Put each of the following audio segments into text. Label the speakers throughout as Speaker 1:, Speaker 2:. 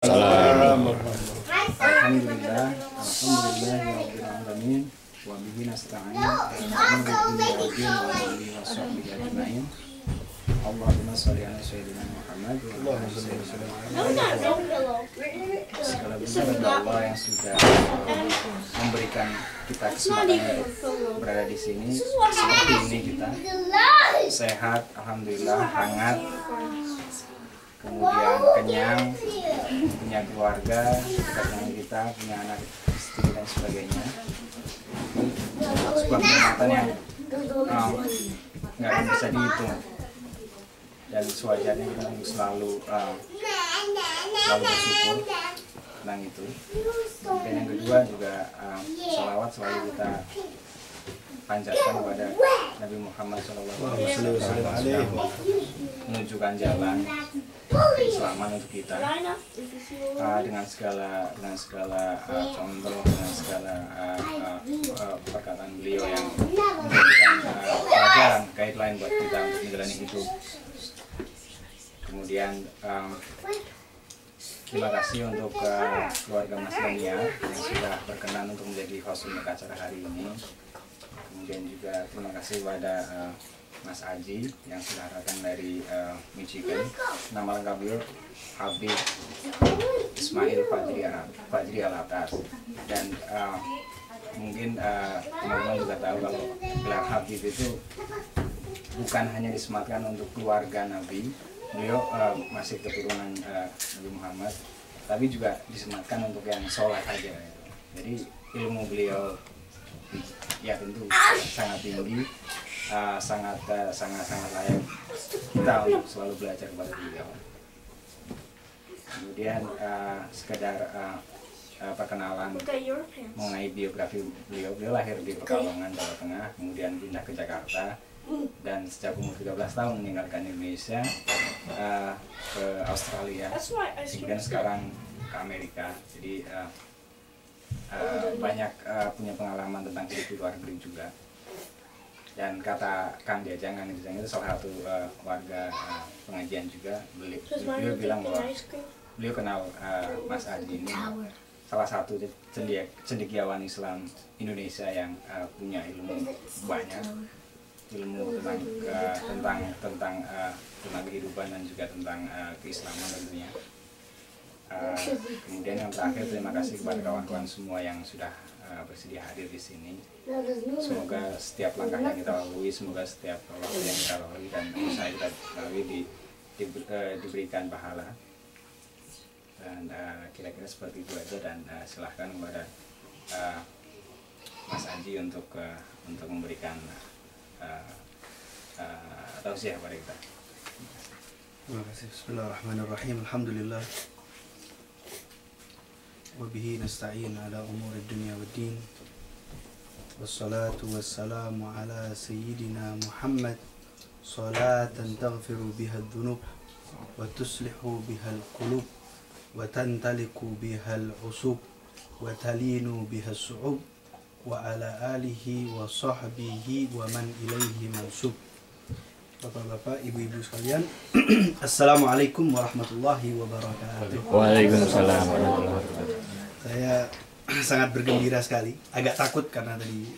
Speaker 1: Alhamdulillah, alhamdulillahirabbil alamin, wa bihi nasta'in. Allahumma shalli ala sayyidina Muhammad wa ala segala puji kepada Allah yang sudah memberikan kita kesempatan untuk berada di sini seperti ini, kita sehat, alhamdulillah, hangat, kemudian kenyang, punya keluarga dekat dengan kita, punya anak, istri dan sebagainya. Sebuah kenikmatan yang nggak bisa dihitung, dan sewajarnya kita untuk selalu bersyukur tentang itu. Dan yang kedua juga sholawat selalu kita panjatkan kepada Nabi Muhammad SAW yang menunjukkan jalan keislaman untuk kita, dengan segala contoh, dengan segala perkataan beliau yang memberikan pelajaran, guideline buat kita untuk menjalani hidup. Kemudian terima kasih untuk keluarga Mas Dania yang sudah berkenan untuk menjadi host untuk acara hari ini. Kemudian juga terima kasih kepada Mas Aji yang sudah datang dari Michigan. Nama lengkap beliau Habib Ismail Fajri Al-Atas. Dan mungkin teman-teman juga tahu kalau gelar Habib itu bukan hanya disematkan untuk keluarga Nabi, beliau masih keturunan Nabi Muhammad, tapi juga disematkan untuk yang soleh aja. Jadi ilmu beliau ya tentu sangat tinggi, sangat layak kita untuk selalu belajar kepada beliau. Kemudian sekedar perkenalan mengenai biografi beliau. Beliau lahir di Pekalongan, Jawa Tengah, kemudian pindah ke Jakarta, dan sejak umur 13 tahun meninggalkan Indonesia ke Australia, kemudian sekarang ke Amerika. Jadi banyak punya pengalaman tentang hidup di luar negeri juga. Dan kata Kang Jajang itu salah satu warga pengajian juga. Beliau bilang bahwa beliau kenal Mas Aji ini salah satu cendekiawan Islam Indonesia yang punya ilmu banyak, ilmu tentang kehidupan dan juga tentang keislaman tentunya. Kemudian yang terakhir, terima kasih kepada kawan-kawan semua yang sudah bersedia hadir di sini. Semoga setiap langkah yang kita lalui, semoga setiap waktu yang kita lalui dan usaha kita lalui diberikan pahala. Dan kira-kira seperti itu aja, dan silahkan kepada Mas Aji untuk memberikan tausiah kepada kita.
Speaker 2: Terima kasih. Bismillahirrahmanirrahim. Alhamdulillah. Wabihi nasta'in ala umuri dunia wa din. Wassalatu wassalamu ala sayyidina Muhammad, salatan taghfiru biha dhunub wa tuslihu biha al-qulub wa tantaliku biha al-usub wa talinu biha as-su'ub wa ala alihi wa sahbihi wa man ilaihi mansub. Bapak-bapak, ibu-ibu sekalian, Assalamualaikum warahmatullahi wabarakatuh.
Speaker 3: Waalaikumsalam warahmatullahi wabarakatuh.
Speaker 2: Saya sangat bergembira sekali, agak takut karena tadi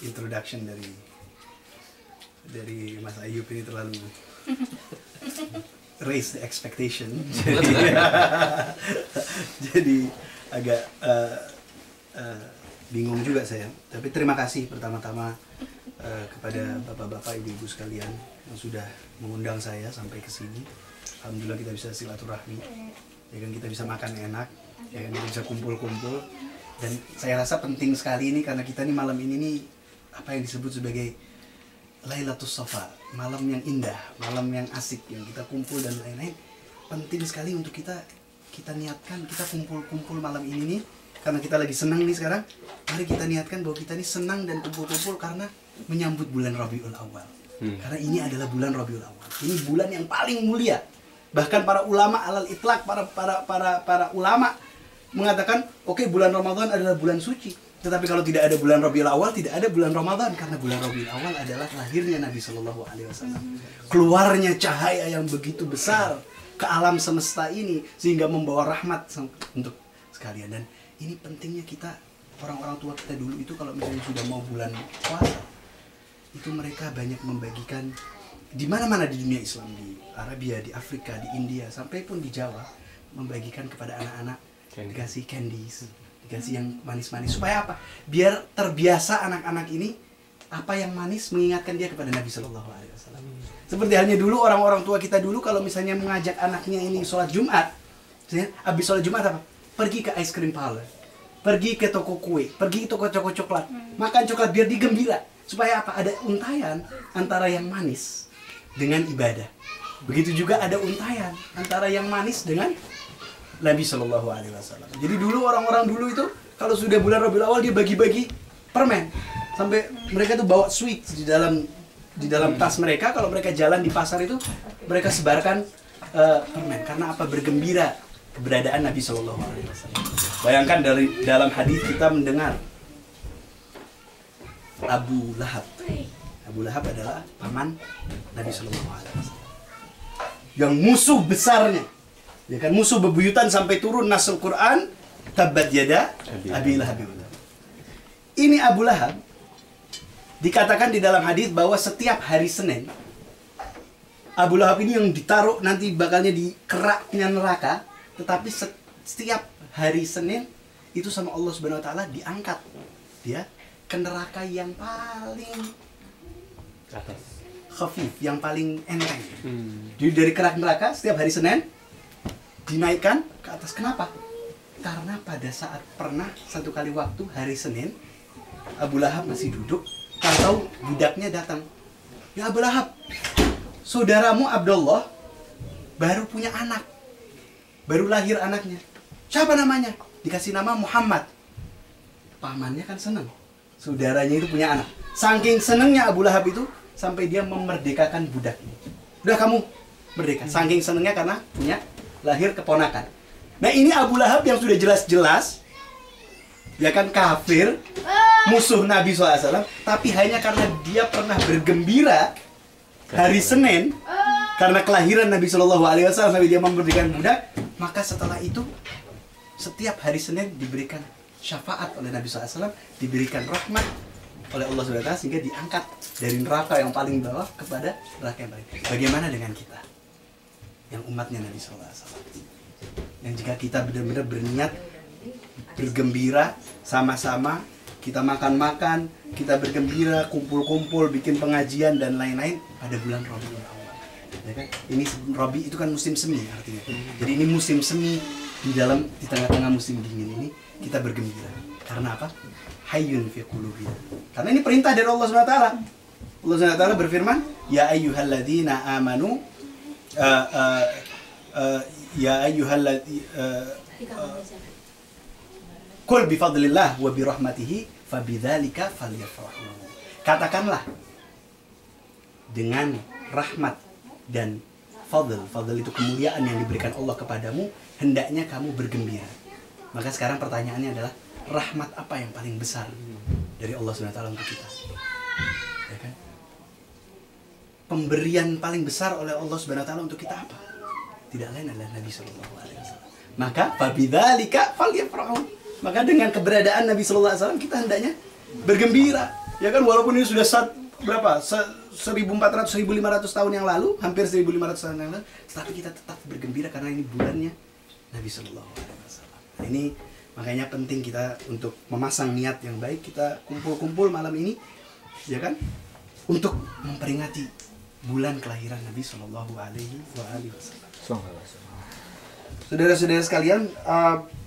Speaker 2: introduction dari Mas Ayub ini terlalu raise the expectation. Jadi agak bingung juga saya. Tapi terima kasih pertama-tama kepada bapak-bapak, ibu-ibu sekalian yang sudah mengundang saya sampai ke sini. Alhamdulillah kita bisa silaturahmi, ya kan, kita bisa makan enak, ya kan, kita bisa kumpul-kumpul. Dan saya rasa penting sekali ini karena kita nih malam ini nih apa yang disebut sebagai Lailatul Safa, malam yang indah, malam yang asik, yang kita kumpul dan lain-lain. Penting sekali untuk kita niatkan, kita kumpul-kumpul malam ini nih karena kita lagi senang nih sekarang. Mari kita niatkan bahwa kita nih senang dan kumpul-kumpul karena menyambut bulan Rabiul Awal. Karena ini adalah bulan Rabiul Awal. Ini bulan yang paling mulia. Bahkan para ulama alal itlaq, para ulama mengatakan, oke, bulan Ramadan adalah bulan suci. Tetapi kalau tidak ada bulan Rabiul Awal, tidak ada bulan Ramadan, karena bulan Rabiul Awal adalah lahirnya Nabi Shallallahu Alaihi Wasallam. Keluarnya cahaya yang begitu besar, ke alam semesta ini sehingga membawa rahmat untuk sekalian. Dan ini pentingnya kita, orang-orang tua kita dulu itu kalau misalnya sudah mau bulan puasa itu mereka banyak membagikan di mana-mana di dunia Islam, di Arabia, di Afrika, di India, sampai pun di Jawa, membagikan kepada anak-anak dikasih candies, dikasih yang manis-manis. Supaya apa? Biar terbiasa anak-anak ini apa yang manis mengingatkan dia kepada Nabi Shallallahu Alaihi Wasallam. Seperti halnya dulu orang-orang tua kita dulu kalau misalnya mengajak anaknya ini sholat Jumat, habis sholat Jumat apa? Pergi ke ice cream parlor, pergi ke toko kue, pergi ke toko coklat, makan coklat biar digembira. Supaya apa? Ada untayan antara yang manis dengan ibadah. Begitu juga ada untayan antara yang manis dengan Nabi Shallallahu Alaihi Wasallam. Jadi dulu orang-orang dulu itu kalau sudah bulan Rabiul Awal dia bagi-bagi permen. Sampai mereka tuh bawa sweet di dalam tas mereka. Kalau mereka jalan di pasar itu mereka sebarkan permen. Karena apa? Bergembira keberadaan Nabi Shallallahu Alaihi Wasallam. Bayangkan dari dalam hadis kita mendengar Abu Lahab. Abu Lahab adalah paman Nabi Shallallahu Alaihi Wasallam. Yang musuh besarnya, ya kan, musuh bebuyutan sampai turun nas Al-Quran, tabbat yada Abi Lahab. Ini Abu Lahab dikatakan di dalam hadis bahwa setiap hari Senin Abu Lahab ini yang ditaruh nanti bakalnya di keraknya neraka, tetapi setiap hari Senin itu sama Allah Subhanahu Wa Taala diangkat dia ke neraka yang paling khafif, yang paling enteng. Jadi dari kerak neraka setiap hari Senin dinaikkan ke atas. Kenapa? Karena pada saat pernah satu kali waktu hari Senin Abu Lahab masih duduk, tahu budaknya datang. Ya Abu Lahab, saudaramu Abdullah baru punya anak, baru lahir anaknya. Siapa namanya? Dikasih nama Muhammad. Pamannya kan senang, saudaranya itu punya anak. Saking senangnya Abu Lahab itu sampai dia memerdekakan budaknya. Udah kamu merdeka. Saking senangnya karena punya lahir keponakan. Nah ini Abu Lahab yang sudah jelas-jelas ya kan kafir, musuh Nabi SAW, tapi hanya karena dia pernah bergembira hari Senin karena kelahiran Nabi SAW sampai dia memberikan budak, maka setelah itu setiap hari Senin diberikan syafaat oleh Nabi SAW, diberikan rahmat oleh Allah SWT sehingga diangkat dari neraka yang paling bawah kepada neraka yang paling. Bagaimana dengan kita yang umatnya Nabi SAW? Yang jika kita benar-benar berniat bergembira sama-sama, kita makan-makan, kita bergembira, kumpul-kumpul, bikin pengajian dan lain-lain pada bulan Rabiul Awal. Ya kan? Ini Rabi itu kan musim semi artinya. Jadi ini musim semi di tengah-tengah musim dingin ini kita bergembira. Karena apa? Hayyun fi qulubina. Karena ini perintah dari Allah SWT. Allah SWT berfirman, ya ayyuhalladzina amanu ya ayyuhalladzina Qul bifadlillah wa birahmatihi fabidzalika falyafrahu. Katakanlah dengan rahmat dan fadl itu kemuliaan yang diberikan Allah kepadamu, hendaknya kamu bergembira. Maka sekarang pertanyaannya adalah rahmat apa yang paling besar dari Allah SWT untuk kita? Ya kan? Pemberian paling besar oleh Allah SWT untuk kita apa? Tidak lain adalah Nabi SAW. Maka fabidzalika falyafrahu. Maka dengan keberadaan Nabi Sallallahu Alaihi Wasallam kita hendaknya bergembira, ya kan, walaupun ini sudah 1400-1500 tahun yang lalu, hampir 1500 tahun yang lalu, tetapi kita tetap bergembira karena ini bulannya Nabi Sallallahu Alaihi Wasallam. Nah, ini makanya penting kita untuk memasang niat yang baik, kita kumpul-kumpul malam ini, ya kan, untuk memperingati bulan kelahiran Nabi Sallallahu Alaihi Wasallam. Saudara-saudara sekalian,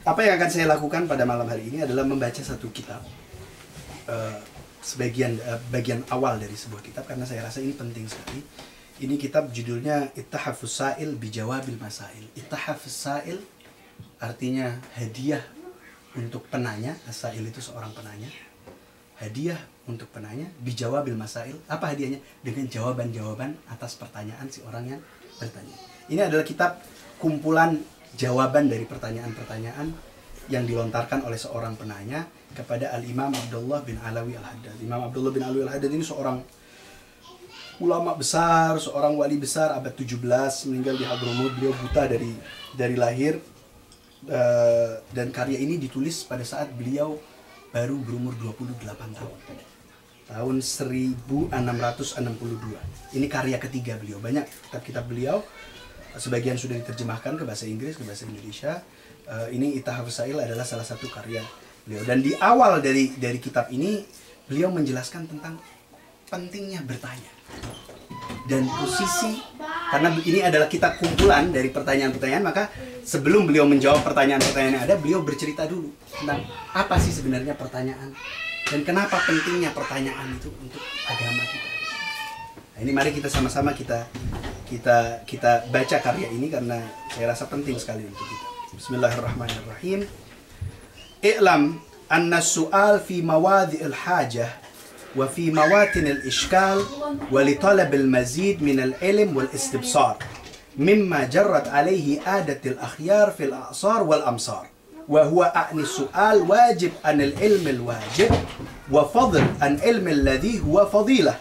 Speaker 2: apa yang akan saya lakukan pada malam hari ini adalah membaca satu kitab, bagian awal dari sebuah kitab, karena saya rasa ini penting sekali. Ini kitab judulnya Ittahafus Sa'il Bijawabil Masail. Ittahafus Sa'il artinya hadiah untuk penanya. As-Sa'il itu seorang penanya. Hadiah untuk penanya. Bijawabil Masail. Apa hadiahnya? Dengan jawaban-jawaban atas pertanyaan si orang yang bertanya. Ini adalah kitab kumpulan jawaban dari pertanyaan-pertanyaan yang dilontarkan oleh seorang penanya kepada Al-Imam Abdullah bin Alawi Al-Haddad. Imam Abdullah bin Alawi Al-Haddad ini seorang ulama besar, seorang wali besar abad 17, meninggal di Hadramut. Beliau buta dari lahir. Dan karya ini ditulis pada saat beliau baru berumur 28 tahun. Tahun 1662. Ini karya ketiga beliau. Banyak kitab-kitab beliau, sebagian sudah diterjemahkan ke bahasa Inggris, ke bahasa Indonesia. Ini Ithaf Sail adalah salah satu karya beliau. Dan di awal dari kitab ini, beliau menjelaskan tentang pentingnya bertanya. Dan posisi, karena ini adalah kitab kumpulan dari pertanyaan-pertanyaan, maka sebelum beliau menjawab pertanyaan-pertanyaan yang ada, beliau bercerita dulu tentang apa sih sebenarnya pertanyaan dan kenapa pentingnya pertanyaan itu untuk agama kita. Nah, ini mari kita sama-sama kita baca karya ini karena saya rasa penting sekali untuk kita. Bismillahirrahmanirrahim. I'lam anna su'al fi mawadhi'il hajah وفي مواطن الإشكال ولطلب المزيد من العلم والاستبصار مما جرت عليه عادة الأخيار في الأعصار والأمصار وهو أعني السؤال واجب عن العلم الواجب وفضل عن علم الذي هو فضيلة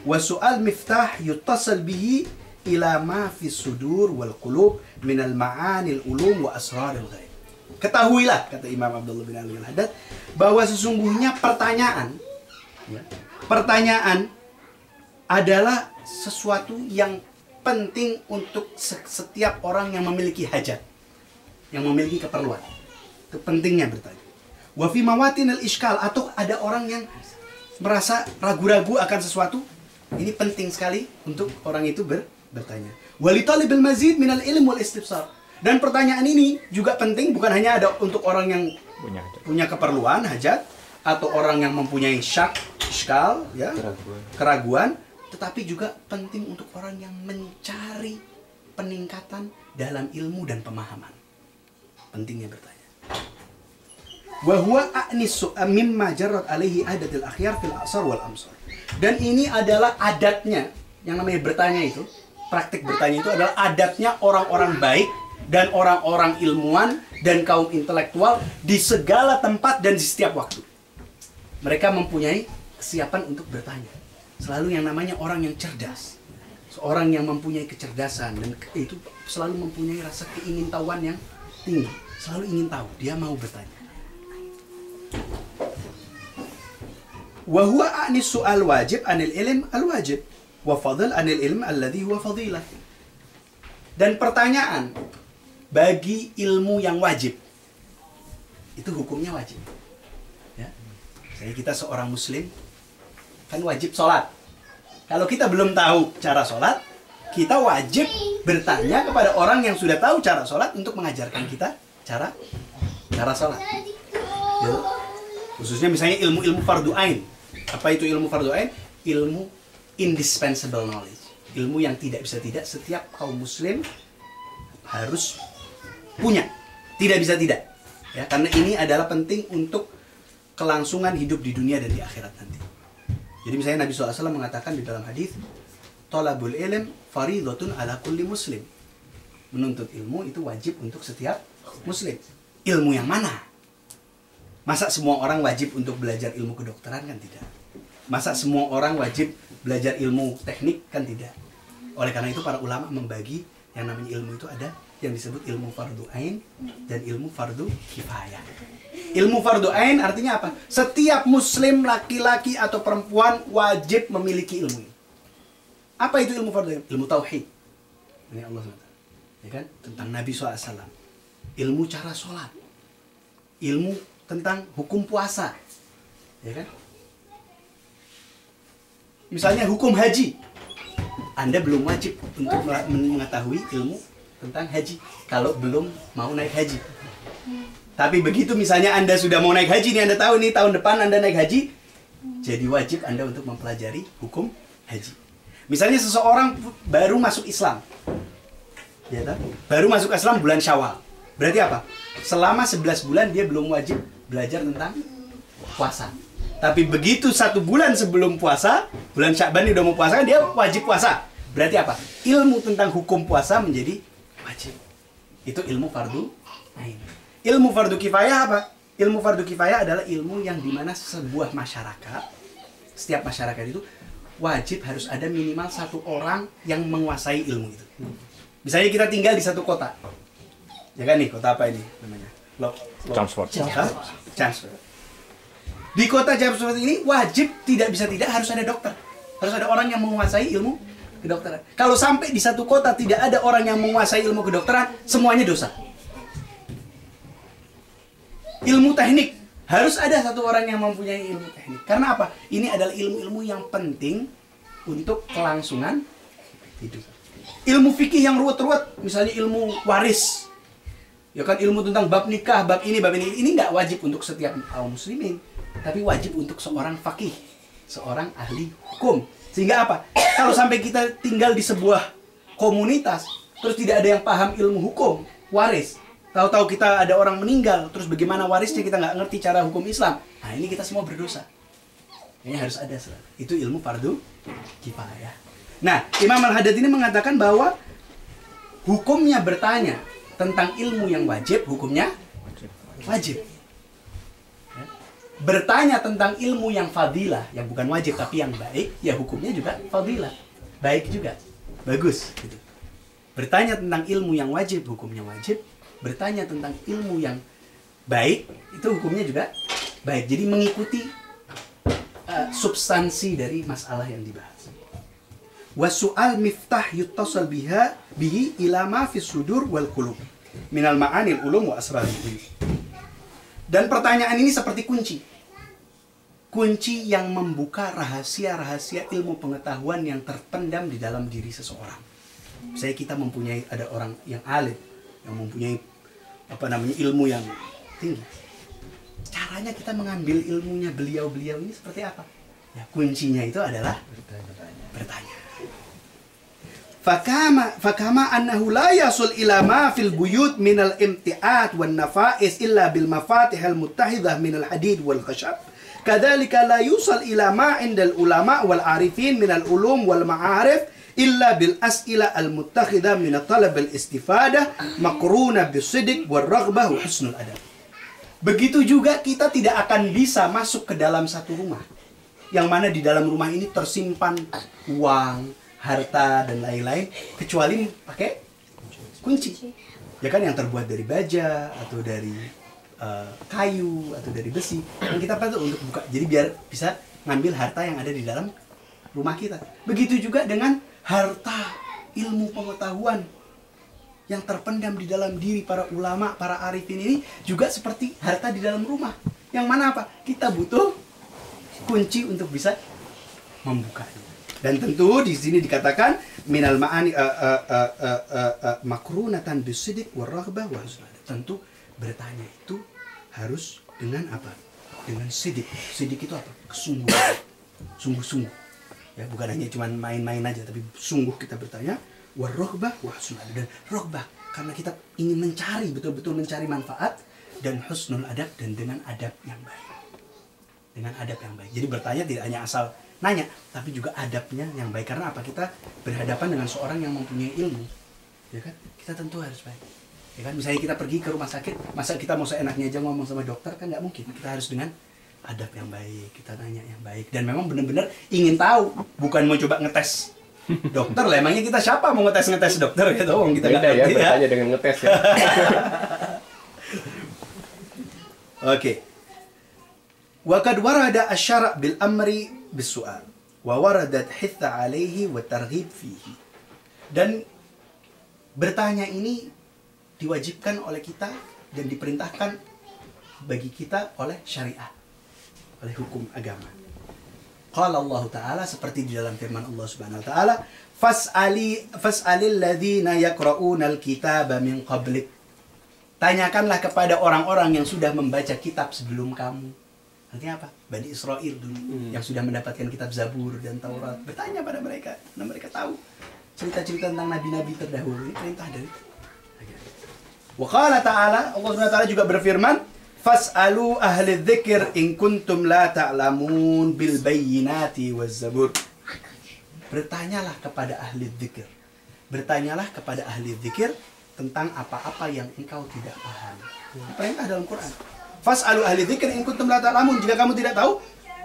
Speaker 2: وسؤال مفتاح يتصل به إلى ما في الصدور والقلوب من المعاني العلوم وأسرار الغيب. Ketahuilah, kata Imam Abdullah bin Ali al-Haddad, bahwa sesungguhnya pertanyaan adalah sesuatu yang penting untuk setiap orang yang memiliki hajat, yang memiliki keperluan. Itu pentingnya bertanya. Wa fi mawatinil iskal, atau ada orang yang merasa ragu-ragu akan sesuatu, ini penting sekali untuk orang itu bertanya. Wa li talibil mazid minal ilm wal istibsar. Dan pertanyaan ini juga penting bukan hanya ada untuk orang yang punya keperluan, hajat, atau orang yang mempunyai syak, iskal, ya, keraguan, tetapi juga penting untuk orang yang mencari peningkatan dalam ilmu dan pemahaman. Pentingnya bertanya. Wa huwa a'nisu mimma jarrat alaihi adatil akhyar fil a'sar wal amsar. Dan ini adalah adatnya, yang namanya bertanya itu, praktik bertanya itu adalah adatnya orang-orang baik dan orang-orang ilmuwan dan kaum intelektual di segala tempat dan di setiap waktu. Mereka mempunyai kesiapan untuk bertanya. Selalu yang namanya orang yang cerdas. Seorang yang mempunyai kecerdasan dan itu selalu mempunyai rasa keingintahuan yang tinggi. Selalu ingin tahu, dia mau bertanya. Wa huwa a'ni su'al wajib anil ilm al-wajib wa fadl anil ilm alladhi huwa fadilah. Dan pertanyaan bagi ilmu yang wajib itu hukumnya wajib. Jadi kita seorang muslim kan wajib sholat. Kalau kita belum tahu cara sholat, kita wajib bertanya kepada orang yang sudah tahu cara sholat untuk mengajarkan kita cara sholat. Ya. Khususnya misalnya ilmu-ilmu fardu ain. Apa itu ilmu fardu ain? Ilmu indispensable knowledge. Ilmu yang tidak bisa tidak setiap kaum muslim harus punya. Tidak bisa tidak. Ya, karena ini adalah penting untuk kelangsungan hidup di dunia dan di akhirat nanti. Jadi misalnya Nabi SAW mengatakan di dalam hadis, Thalabul ilm faridhatun ala kulli muslim. Menuntut ilmu itu wajib untuk setiap muslim. Ilmu yang mana? Masa semua orang wajib untuk belajar ilmu kedokteran? Kan tidak. Masa semua orang wajib belajar ilmu teknik? Kan tidak. Oleh karena itu para ulama membagi yang namanya ilmu itu ada yang disebut ilmu fardu ain dan ilmu fardu kifayah. Ilmu fardu ain artinya apa? Setiap muslim laki-laki atau perempuan wajib memiliki ilmu. Apa itu ilmu fardu ain? Ilmu tauhid. Ini Allah SWT. Ya kan? Tentang Nabi SAW. Ilmu cara sholat. Ilmu tentang hukum puasa. Ya kan? Misalnya hukum haji. Anda belum wajib untuk mengetahui ilmu tentang haji kalau belum mau naik haji. Tapi begitu misalnya Anda sudah mau naik haji nih, Anda tahu nih tahun depan Anda naik haji, jadi wajib Anda untuk mempelajari hukum haji. Misalnya seseorang baru masuk Islam, ya kan? Baru masuk Islam bulan Syawal. Berarti apa? Selama 11 bulan dia belum wajib belajar tentang puasa. Tapi begitu 1 bulan sebelum puasa, bulan Sya'ban udah mau puasa, kan dia wajib puasa. Berarti apa? Ilmu tentang hukum puasa menjadi wajib. Itu ilmu fardu ain. Ilmu fardu kifayah apa? Ilmu fardu kifayah adalah ilmu yang dimana sebuah masyarakat, setiap masyarakat itu wajib harus ada minimal satu orang yang menguasai ilmu itu. Misalnya kita tinggal di satu kota, ya kan nih, kota apa ini namanya?
Speaker 3: Transport.
Speaker 2: Transport. Di kota Transport ini wajib tidak bisa tidak harus ada dokter, harus ada orang yang menguasai ilmu kedokteran. Kalau sampai di satu kota tidak ada orang yang menguasai ilmu kedokteran, semuanya dosa. Ilmu teknik harus ada satu orang yang mempunyai ilmu teknik. Karena apa? Ini adalah ilmu-ilmu yang penting untuk kelangsungan hidup. Ilmu fikih yang ruwet-ruwet, misalnya ilmu waris, ya kan, ilmu tentang bab nikah, bab ini nggak wajib untuk setiap kaum muslimin, tapi wajib untuk seorang fakih, seorang ahli hukum. Sehingga apa? Kalau sampai kita tinggal di sebuah komunitas, terus tidak ada yang paham ilmu hukum, waris, tahu-tahu kita ada orang meninggal, terus bagaimana warisnya kita nggak ngerti cara hukum Islam. Nah ini kita semua berdosa. Ini harus ada. Itu ilmu fardu kifayah. Nah, Imam Al-Haddad ini mengatakan bahwa hukumnya bertanya tentang ilmu yang wajib, hukumnya wajib. Bertanya tentang ilmu yang fadilah, yang bukan wajib tapi yang baik, ya hukumnya juga fadilah, baik juga, bagus gitu. Bertanya tentang ilmu yang wajib, hukumnya wajib. Bertanya tentang ilmu yang baik, itu hukumnya juga baik. Jadi mengikuti substansi dari masalah yang dibahas. Wasu'al miftah yuttasal bihi ila ma fis sudur wal qulub minal ma'anil ulum wa asrarul ulum. Dan pertanyaan ini seperti kunci. Kunci yang membuka rahasia-rahasia ilmu pengetahuan yang terpendam di dalam diri seseorang. Saya kita mempunyai, ada orang yang alim, yang mempunyai ilmu yang tinggi. Caranya kita mengambil ilmunya beliau-beliau ini seperti apa? Ya, kuncinya itu adalah bertanya. Fakama annahu la yasul ila ma fil buyut minal imti'at wan nafa'is illa bil mafatihal muttahidah minal hadid wal khashab. Kadzalika la yusal ila ma indal ulama wal arifin minal ulum wal ma'arif illa bil as'ila al muttakhidah min talab al istifadah maqruna bis sidq wal raghbah wa husnul adab. Begitu juga kita tidak akan bisa masuk ke dalam satu rumah yang mana di dalam rumah ini tersimpan uang, harta dan lain-lain kecuali pakai kunci. Ya kan, yang terbuat dari baja atau dari kayu atau dari besi yang kita pakai untuk buka. Jadi biar bisa ngambil harta yang ada di dalam rumah kita. Begitu juga dengan harta ilmu pengetahuan yang terpendam di dalam diri para ulama, para arifin ini juga seperti harta di dalam rumah. Yang mana apa? Kita butuh kunci untuk bisa membukanya. Dan tentu di sini dikatakan minal ma'ani makrunatan bisidik warahbah wa husnul adab. Tentu bertanya itu harus dengan apa? Dengan sidik. Sidik itu apa? Kesungguhan. Sungguh-sungguh. Ya, bukan hanya cuma main-main aja, tapi sungguh kita bertanya. Warahbah wa husnul adab. Dan rohbah karena kita ingin mencari, betul-betul mencari manfaat, dan husnul adab, dan dengan adab yang baik. Dengan adab yang baik. Jadi bertanya tidak hanya asal nanya, tapi juga adabnya yang baik. Karena apa? Kita berhadapan dengan seorang yang mempunyai ilmu, ya kan? Kita tentu harus baik, ya kan? Misalnya kita pergi ke rumah sakit, masa kita mau seenaknya aja ngomong sama dokter, kan nggak mungkin. Kita harus dengan adab yang baik, kita nanya yang baik, dan memang benar-benar ingin tahu, bukan mau coba ngetes dokter lah. Emangnya kita siapa mau ngetes dokter ya? Tolong kita nggak ngerti ya.
Speaker 3: Bertanya dengan ngetes ya.
Speaker 2: Oke. Wa qad warada asyara' bil amri bis-su'al wa waradat hitha 'alaihi wa targhib fihi. Dan bertanya ini diwajibkan oleh kita dan diperintahkan bagi kita oleh syariat, oleh hukum agama. Qala Allah Ta'ala, seperti di dalam firman Allah Subhanahu wa taala, fas'alil ladzina yaqra'unal kitaba min qablik. Tanyakanlah kepada orang-orang yang sudah membaca kitab sebelum kamu. Artinya apa? Bani Israel dulu yang sudah mendapatkan kitab Zabur dan Taurat. Bertanya pada mereka, karena mereka tahu cerita-cerita tentang nabi-nabi terdahulu. Ini perintah dari Wa qala ta'ala, Allah Subhanahu wa taala juga berfirman, fas'alu ahli dzikr in kuntum la ta'lamun bil bayyinati waz zabur. Bertanyalah kepada ahli dzikir. Bertanyalah kepada ahli dzikir tentang apa-apa yang engkau tidak paham. Perintah dalam Quran. Fas'alu ahli dzikr in kuntum la ta'lamun. Jika kamu tidak tahu,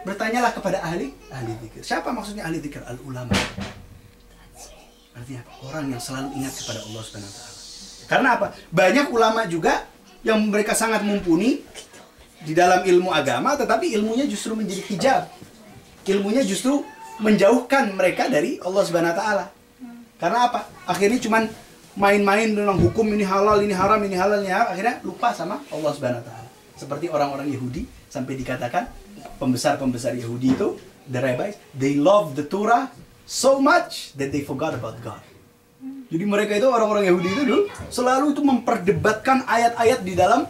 Speaker 2: Bertanyalah kepada ahli dzikir. Siapa maksudnya ahli dzikir? Al ulama. Artinya orang yang selalu ingat kepada Allah Subhanahu wa taala. Karena apa? Banyak ulama juga yang mereka sangat mumpuni di dalam ilmu agama, tetapi ilmunya justru menjadi hijab. Ilmunya justru menjauhkan mereka dari Allah Subhanahu wa taala. Karena apa? Akhirnya cuman main-main tentang hukum ini halal, ini haram, ini halal, ini haram, akhirnya lupa sama Allah Subhanahu wa taala. Seperti orang-orang Yahudi sampai dikatakan pembesar-pembesar Yahudi itu, the rabbis, they love the Torah so much that they forgot about God. Jadi mereka itu orang-orang Yahudi itu dulu selalu itu memperdebatkan ayat-ayat di dalam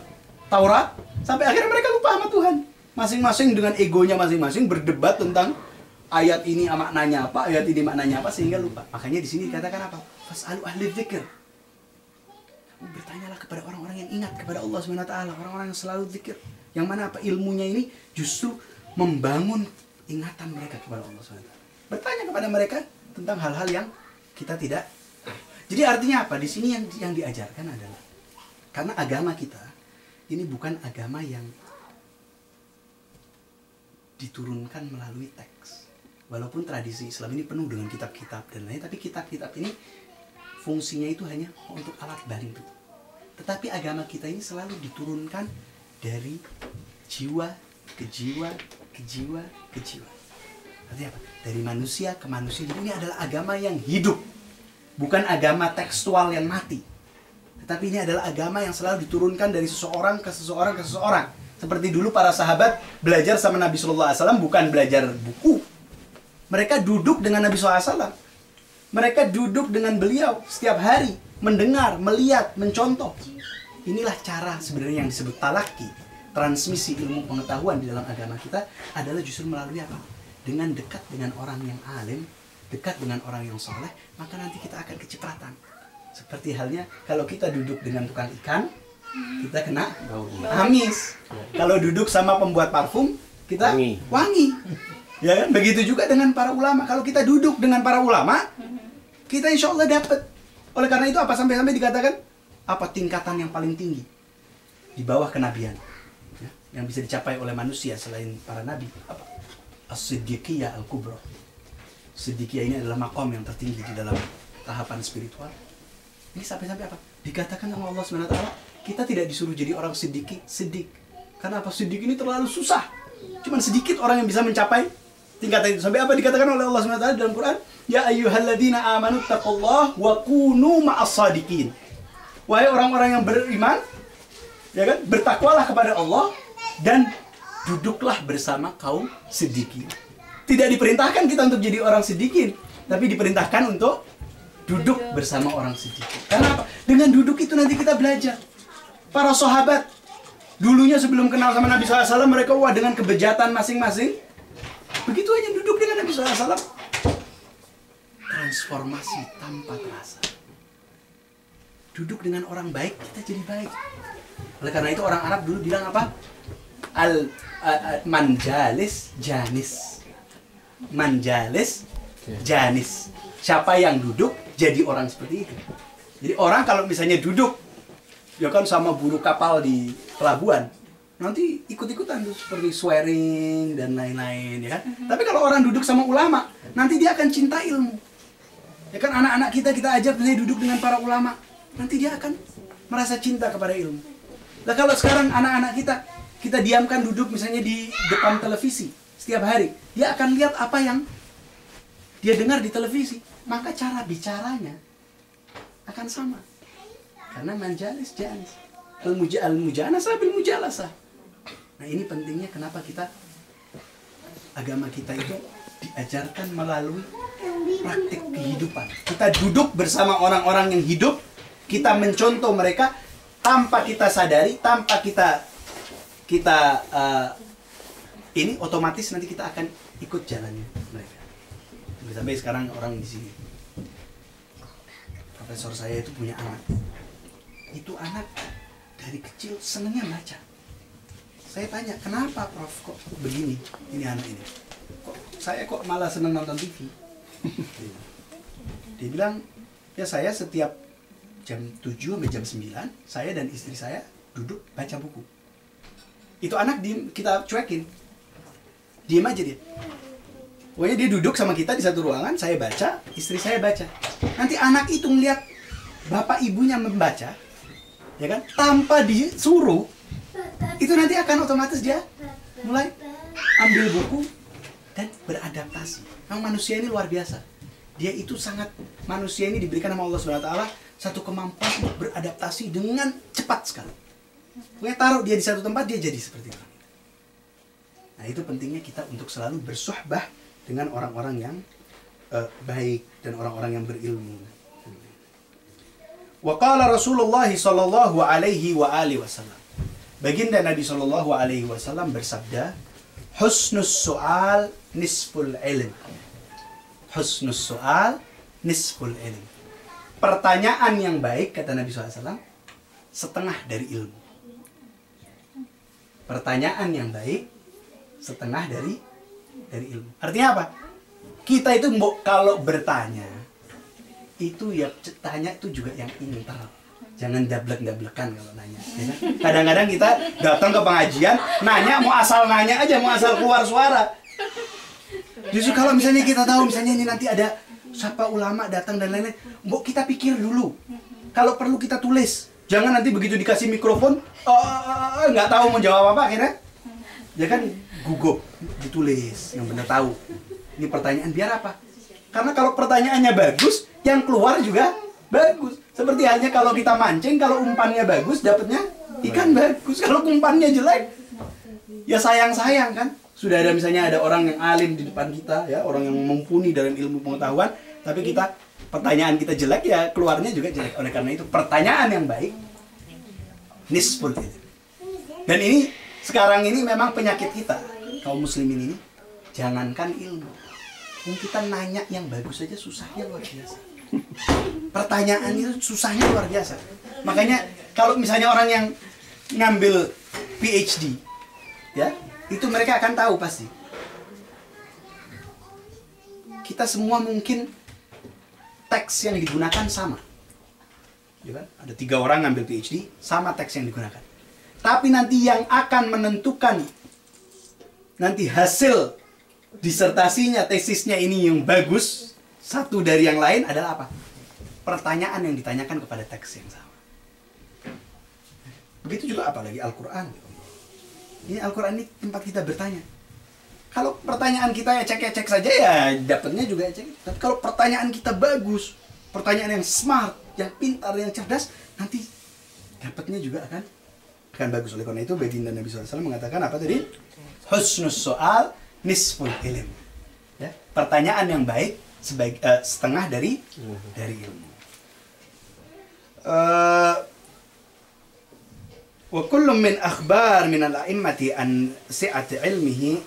Speaker 2: Taurat sampai akhirnya mereka lupa sama Tuhan. Masing-masing dengan egonya masing-masing berdebat tentang ayat ini maknanya apa, ayat ini maknanya apa sehingga lupa. Makanya di sini dikatakan apa? Fas'alu ahli dzikir. Bertanyalah kepada orang-orang yang ingat kepada Allah Subhanahu wa taala, orang-orang yang selalu zikir. Yang mana apa ilmunya ini justru membangun ingatan mereka kepada Allah Subhanahu wa taala. Bertanya kepada mereka tentang hal-hal yang kita tidak. Jadi artinya apa? Di sini yang diajarkan adalah karena agama kita ini bukan agama yang diturunkan melalui teks. Walaupun tradisi Islam ini penuh dengan kitab-kitab dan lain, tapi kitab-kitab ini fungsinya itu hanya untuk alat bantu. Tetapi agama kita ini selalu diturunkan dari jiwa ke jiwa, ke jiwa, ke jiwa. Artinya apa? Dari manusia ke manusia. Ini adalah agama yang hidup. Bukan agama tekstual yang mati. Tetapi ini adalah agama yang selalu diturunkan dari seseorang ke seseorang ke seseorang. Seperti dulu para sahabat belajar sama Nabi Sallallahu Alaihi Wasallam bukan belajar buku. Mereka duduk dengan Nabi Sallallahu Alaihi Wasallam. Mereka duduk dengan beliau setiap hari, mendengar, melihat, mencontoh. Inilah cara sebenarnya yang disebut talaki. Transmisi ilmu pengetahuan di dalam agama kita adalah justru melalui apa? Dengan dekat dengan orang yang alim, dekat dengan orang yang soleh, maka nanti kita akan kecipratan. Seperti halnya kalau kita duduk dengan tukang ikan, kita kena amis. Kalau duduk sama pembuat parfum, kita wangi. Ya kan? Begitu juga dengan para ulama. Kalau kita duduk dengan para ulama, kita insya Allah dapat. Oleh karena itu apa sampai-sampai dikatakan apa tingkatan yang paling tinggi di bawah kenabian, ya, yang bisa dicapai oleh manusia selain para nabi? Apa? As-Siddiqiyah Al-Kubra. Siddiqiyah ini adalah makom yang tertinggi di dalam tahapan spiritual. Ini sampai-sampai apa? Dikatakan sama Allah SWT, kita tidak disuruh jadi orang siddiq. Karena apa? Siddiq ini terlalu susah. Cuman sedikit orang yang bisa mencapai tingkatan itu. Sampai apa dikatakan oleh Allah SWT dalam Quran? Ya ayyuhalladzina amanu taqullah wa kunu ma'as-sadiqin. Wahai orang-orang yang beriman, ya kan? Bertakwalah kepada Allah dan duduklah bersama kaum siddiqin. Tidak diperintahkan kita untuk jadi orang siddiqin, tapi diperintahkan untuk duduk bersama orang siddiqin. Karena apa? Dengan duduk itu nanti kita belajar. Para sahabat dulunya sebelum kenal sama Nabi SAW, mereka wah dengan kebejatan masing-masing. Begitu aja duduk dengan Nabi SAW, transformasi tanpa terasa. Duduk dengan orang baik, kita jadi baik. Oleh karena itu orang Arab dulu bilang apa? Manjalis janis. Manjalis janis. Siapa yang duduk jadi orang seperti itu. Jadi orang kalau misalnya duduk ya kan sama buruh kapal di pelabuhan, nanti ikut-ikutan tuh seperti swearing dan lain-lain, ya kan? Tapi kalau orang duduk sama ulama, nanti dia akan cinta ilmu. Ya kan anak-anak kita ajak misalnya duduk dengan para ulama, nanti dia akan merasa cinta kepada ilmu. Nah kalau sekarang anak-anak kita diamkan duduk misalnya di depan televisi setiap hari, dia akan lihat apa yang dia dengar di televisi, maka cara bicaranya akan sama. Karena manjalis janis, al-mujanasah bil mujalasah. Nah ini pentingnya kenapa kita agama kita itu diajarkan melalui praktik kehidupan. Kita duduk bersama orang-orang yang hidup, kita mencontoh mereka tanpa kita sadari, tanpa kita ini otomatis nanti kita akan ikut jalannya mereka. Sampai sekarang orang di sini, profesor saya itu punya anak. Itu anak dari kecil senangnya baca. Saya tanya, kenapa Prof kok begini ini anak ini? Saya kok malah senang nonton TV? Dia bilang, ya saya setiap jam 7 sampai jam 9, saya dan istri saya duduk baca buku. Itu anak kita cuekin. Diem aja dia. Pokoknya dia duduk sama kita di satu ruangan, saya baca, istri saya baca. Nanti anak itu melihat bapak ibunya membaca, ya kan, tanpa disuruh, itu nanti akan otomatis dia mulai ambil buku dan beradaptasi. Memang manusia ini luar biasa. Dia itu sangat, manusia ini diberikan sama Allah SWT satu kemampuan untuk beradaptasi dengan cepat sekali. Pokoknya taruh dia di satu tempat, dia jadi seperti itu. Nah, itu pentingnya kita untuk selalu bersuhbah dengan orang-orang yang baik dan orang-orang yang berilmu. Wa qala Rasulullah sallallahu alaihi wa alihi wasallam. Baginda Nabi sallallahu alaihi wasallam bersabda, husnus su'al nisful ilm. Husnus su'al nisful ilm. Pertanyaan yang baik, kata Nabi SAW, setengah dari ilmu. Pertanyaan yang baik setengah dari ilmu. Artinya apa? Kita itu kalau bertanya, itu ya tanya itu juga yang intel. Jangan dablek-dablekan kalau nanya. Ya kan? Kadang-kadang kita datang ke pengajian, nanya mau asal nanya aja, mau asal keluar suara. Justru kalau misalnya kita tahu, misalnya ini nanti ada siapa ulama datang dan lain-lain, mbok kita pikir dulu. Kalau perlu kita tulis. Jangan nanti begitu dikasih mikrofon, nggak tahu mau jawab apa akhirnya. Ya kan gugup, ditulis yang benar tahu. Ini pertanyaan biar apa? Karena kalau pertanyaannya bagus, yang keluar juga bagus. Seperti halnya kalau kita mancing, kalau umpannya bagus, dapatnya ikan bagus. Kalau umpannya jelek, ya sayang-sayang kan. Sudah ada misalnya ada orang yang alim di depan kita, ya, orang yang mumpuni dalam ilmu pengetahuan, tapi kita pertanyaan kita jelek, ya keluarnya juga jelek. Oleh karena itu pertanyaan yang baik nisful ilm. Dan ini sekarang ini memang penyakit kita kaum muslimin ini. Jangankan ilmu, kita nanya yang bagus saja susahnya luar biasa. Pertanyaan itu susahnya luar biasa. Makanya kalau misalnya orang yang ngambil PhD, ya, itu mereka akan tahu pasti. Kita semua mungkin teks yang digunakan sama, ya kan? Ada 3 orang ngambil PhD, sama teks yang digunakan. Tapi nanti yang akan menentukan nanti hasil disertasinya, tesisnya ini yang bagus, satu dari yang lain adalah apa? Pertanyaan yang ditanyakan kepada teks yang sama. Begitu juga apalagi Al-Quran. Ini Al-Quran ini tempat kita bertanya. Kalau pertanyaan kita ya cek-cek saja, ya dapatnya juga cek. Tapi kalau pertanyaan kita bagus, pertanyaan yang smart, yang pintar, yang cerdas, nanti dapatnya juga akan bagus. Oleh karena itu baginda Nabi SAW mengatakan apa tadi? Husnus soal nisful ilm. Ya, pertanyaan yang baik setengah dari ilmu. Wa kullu min akhbar min al-a'immati an si'ati ilmihi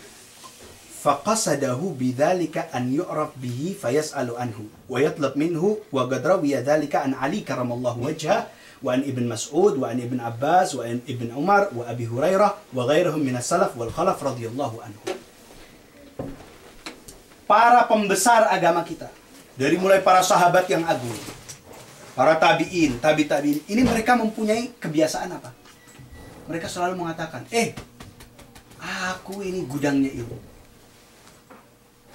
Speaker 2: faqasadahu bidzalika an yu'raf bihi fayas'alu anhu wa yatlab minhu wa qad rawiya dzalika an Ali karamallahu wajhah wa an Ibn Mas'ud wa an Ibn Abbas wa an Ibn Umar wa Abi Hurairah wa ghairihim min as-salaf wal khalaf radhiyallahu anhu. Para pembesar agama kita, dari mulai para sahabat yang agung, para tabi'in, tabi'in, ini mereka mempunyai kebiasaan apa? Mereka selalu mengatakan, aku ini gudangnya ilmu.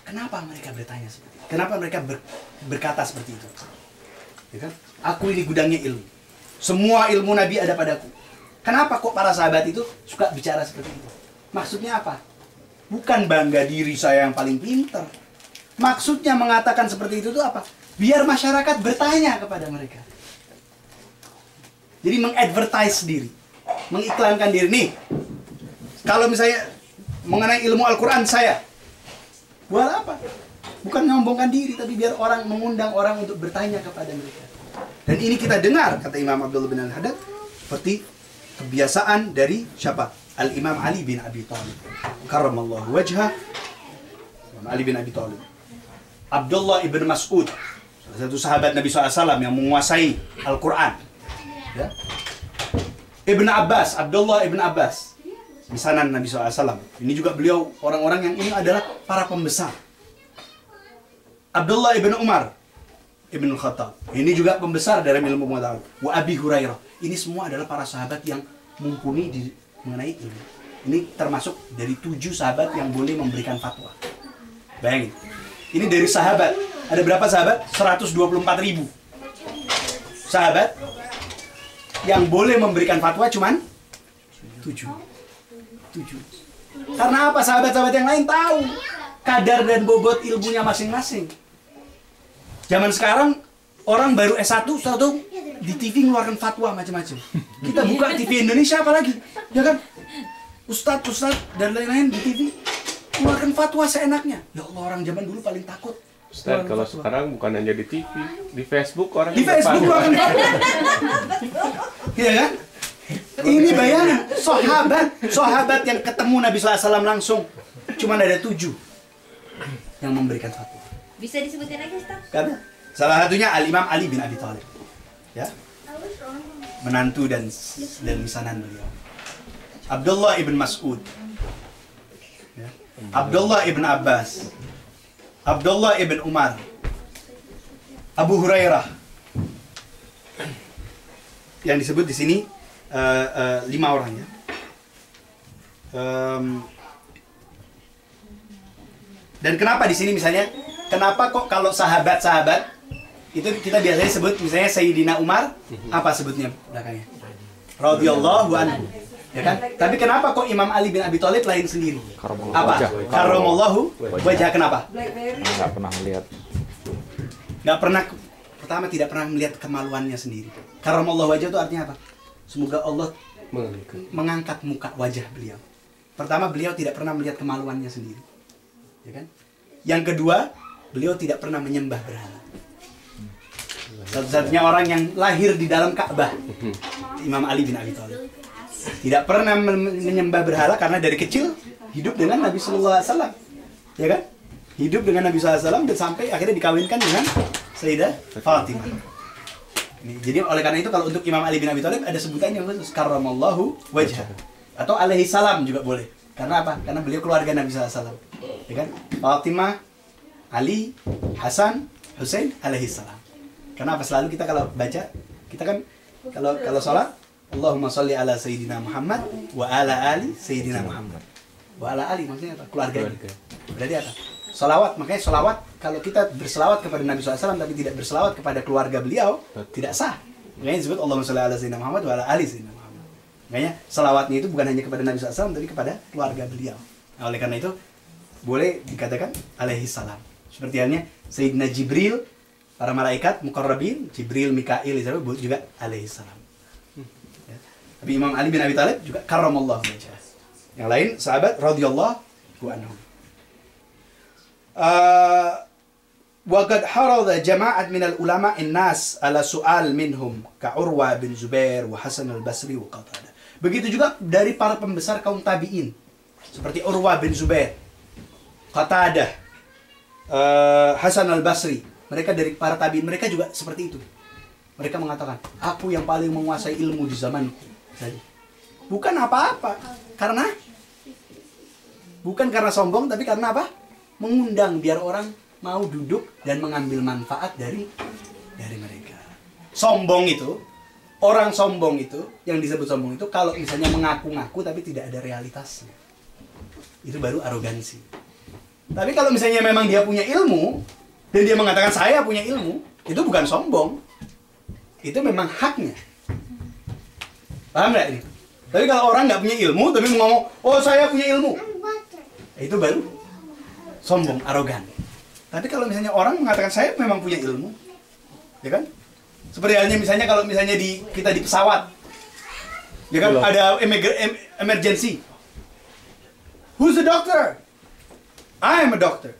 Speaker 2: Kenapa mereka bertanya seperti itu? Kenapa mereka berkata seperti itu? Ya kan? Aku ini gudangnya ilmu. Semua ilmu Nabi ada padaku. Kenapa kok para sahabat itu suka bicara seperti itu? Maksudnya apa? Bukan bangga diri saya yang paling pintar. Maksudnya mengatakan seperti itu tuh apa? Biar masyarakat bertanya kepada mereka. Jadi mengadvertise diri. Mengiklankan diri. Nih, kalau misalnya mengenai ilmu Al-Quran saya, buat apa? Bukan menyombongkan diri, tapi biar orang, mengundang orang untuk bertanya kepada mereka. Dan ini kita dengar, kata Imam Abdullah bin Al-Haddad, seperti kebiasaan dari siapa? Al-Imam Ali bin Abi Thalib karamallahu wajhah. Ali bin Abi Thalib, Abdullah ibn Mas'ud, salah satu sahabat Nabi SAW yang menguasai Al-Quran, ya. Ibn Abbas, Abdullah ibn Abbas, misanan Nabi SAW. Ini juga beliau orang-orang yang ini adalah para pembesar. Abdullah ibn Umar ibn Khattab, ini juga pembesar dalam ilmu pengetahuan. Wa Abi Hurairah, ini semua adalah para sahabat yang mumpuni mengenai ilmu. Ini termasuk dari 7 sahabat yang boleh memberikan fatwa. Bayangin. Ini dari sahabat. Ada berapa sahabat? 124.000 sahabat yang boleh memberikan fatwa cuman 7. Karena apa? Sahabat-sahabat yang lain tahu kadar dan bobot ilmunya masing-masing. Zaman sekarang orang baru S1 satu di TV ngeluarkan fatwa macam-macam. Kita buka TV Indonesia apalagi, ya kan? Ustadz dan lain-lain di TV keluarkan fatwa seenaknya. Ya Allah, orang zaman dulu paling takut.
Speaker 3: Ustaz, kalau sekarang bukan hanya di TV, di Facebook orang
Speaker 2: di Facebook keluarkan fatwa. Iya kan? Ini bayangin, sahabat yang ketemu Nabi SAW langsung cuma ada 7 yang memberikan fatwa.
Speaker 4: Bisa disebutin lagi, Ustaz?
Speaker 2: Karena salah satunya Al-Imam Ali bin Abi Thalib. Ya. Menantu dan misanan beliau. Abdullah ibn Mas'ud, ya. Abdullah ibn Abbas, Abdullah ibn Umar, Abu Hurairah. Yang disebut di sini 5 orang ya. Dan kenapa di sini misalnya? Kenapa kok kalau sahabat-sahabat itu kita biasanya sebut misalnya Sayyidina Umar, apa sebutnya belakangnya? Radhiyallahu anhu. Ya kan? Tapi kenapa kok Imam Ali bin Abi Thalib lain sendiri? Apa? Karramallahu wajah. Kenapa?
Speaker 3: Nggak pernah melihat.
Speaker 2: Nggak pernah. Pertama tidak pernah melihat kemaluannya sendiri. Karramallahu wajah itu artinya apa? Semoga Allah mengangkat muka wajah beliau. Pertama, beliau tidak pernah melihat kemaluannya sendiri. Ya kan? Yang kedua, beliau tidak pernah menyembah berhala. Satu-satunya orang yang lahir di dalam Ka'bah, Imam Ali bin Abi Thalib. Tidak pernah menyembah berhala karena dari kecil hidup dengan Nabi Sallallahu Alaihi Wasallam, ya kan? Hidup dengan Nabi Sallallahu Alaihi Wasallam dan sampai akhirnya dikawinkan dengan Sayyidah Fatimah. Jadi oleh karena itu kalau untuk Imam Ali bin Abi Thalib ada sebutannya khusus karramallahu wajhah atau alaihi salam juga boleh. Karena apa? Karena beliau keluarga Nabi Sallallahu Alaihi Wasallam, ya kan? Fatimah, Ali, Hasan, Husain alaihi salam. Karena apa? Selalu kita kalau baca, kita kan kalau sholat Allahumma sholli ala Sayyidina Muhammad wa ala ali Sayyidina Muhammad. Wa ala ali maksudnya apa? Keluarga. Berarti apa? Salawat. Makanya salawat, kalau kita berselawat kepada Nabi SAW tapi tidak berselawat kepada keluarga beliau, tidak sah. Makanya disebut Allahumma sholli ala Sayyidina Muhammad wa ala ali Sayyidina Muhammad. Makanya salawatnya itu bukan hanya kepada Nabi SAW tapi kepada keluarga beliau. Nah, oleh karena itu boleh dikatakan alaihi salam. Seperti halnya Sayyidina Jibril, para malaikat muqarrabin, Jibril, Mikail, disebut juga alaihi salam. Tapi Imam Ali bin Abi Thalib juga karramallahu wajhah. Yang lain sahabat radhiyallahu anhum. Wa qad harada jama'at min al-ulama an-nas ala su'al minhum ka Urwa bin Zubair wa Hasan al-Basri wa Qatadah. Begitu juga dari para pembesar kaum tabi'in seperti Urwa bin Zubair, Qatadah, Hasan al-Basri. Mereka dari para tabi'in, mereka juga seperti itu. Mereka mengatakan, aku yang paling menguasai ilmu di zamanku. Bukan apa-apa, bukan karena sombong, tapi karena apa? Mengundang biar orang mau duduk dan mengambil manfaat dari mereka. Sombong itu, orang sombong itu, yang disebut sombong itu, kalau misalnya mengaku-ngaku tapi tidak ada realitasnya, itu baru arogansi. Tapi kalau misalnya memang dia punya ilmu dan dia mengatakan saya punya ilmu, itu bukan sombong, itu memang haknya. Paham nggak ini? Tapi kalau orang nggak punya ilmu tapi ngomong, oh saya punya ilmu, itu baru sombong, arogan. Tapi kalau misalnya orang mengatakan saya memang punya ilmu, ya kan? Seperti halnya misalnya kalau misalnya kita di pesawat, ya kan? Ada emergency. Who's the doctor? I am a doctor.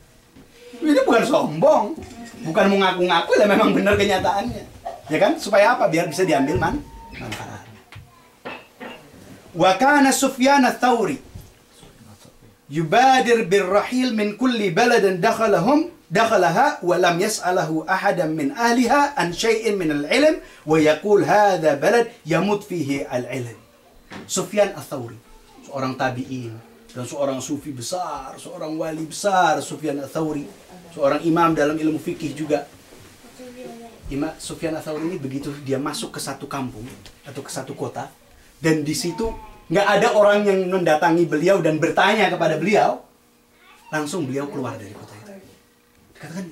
Speaker 2: Ini bukan sombong, bukan mengaku-ngaku, ya memang benar kenyataannya, ya kan? Supaya apa? Biar bisa diambil manfaat. Wa kana Sufyan ats-Tsauri yubadir birrahil min kulli baladin dakhalaha wa lam yas'alahu ahadan min ahliha an syai'in min al-'ilm wa yaqul hadha balad yamut fihi al-'ilm. Sufyan ats-Tsauri, seorang tabi'in dan seorang sufi besar, seorang wali besar. Sufyan ats-Tsauri, seorang imam dalam ilmu fikih juga. Imam Sufyan ats-Tsauri ini begitu dia masuk ke satu kampung atau ke satu kota, dan di situ nggak ada orang yang mendatangi beliau dan bertanya kepada beliau, langsung beliau keluar dari kota itu. Dikatakan,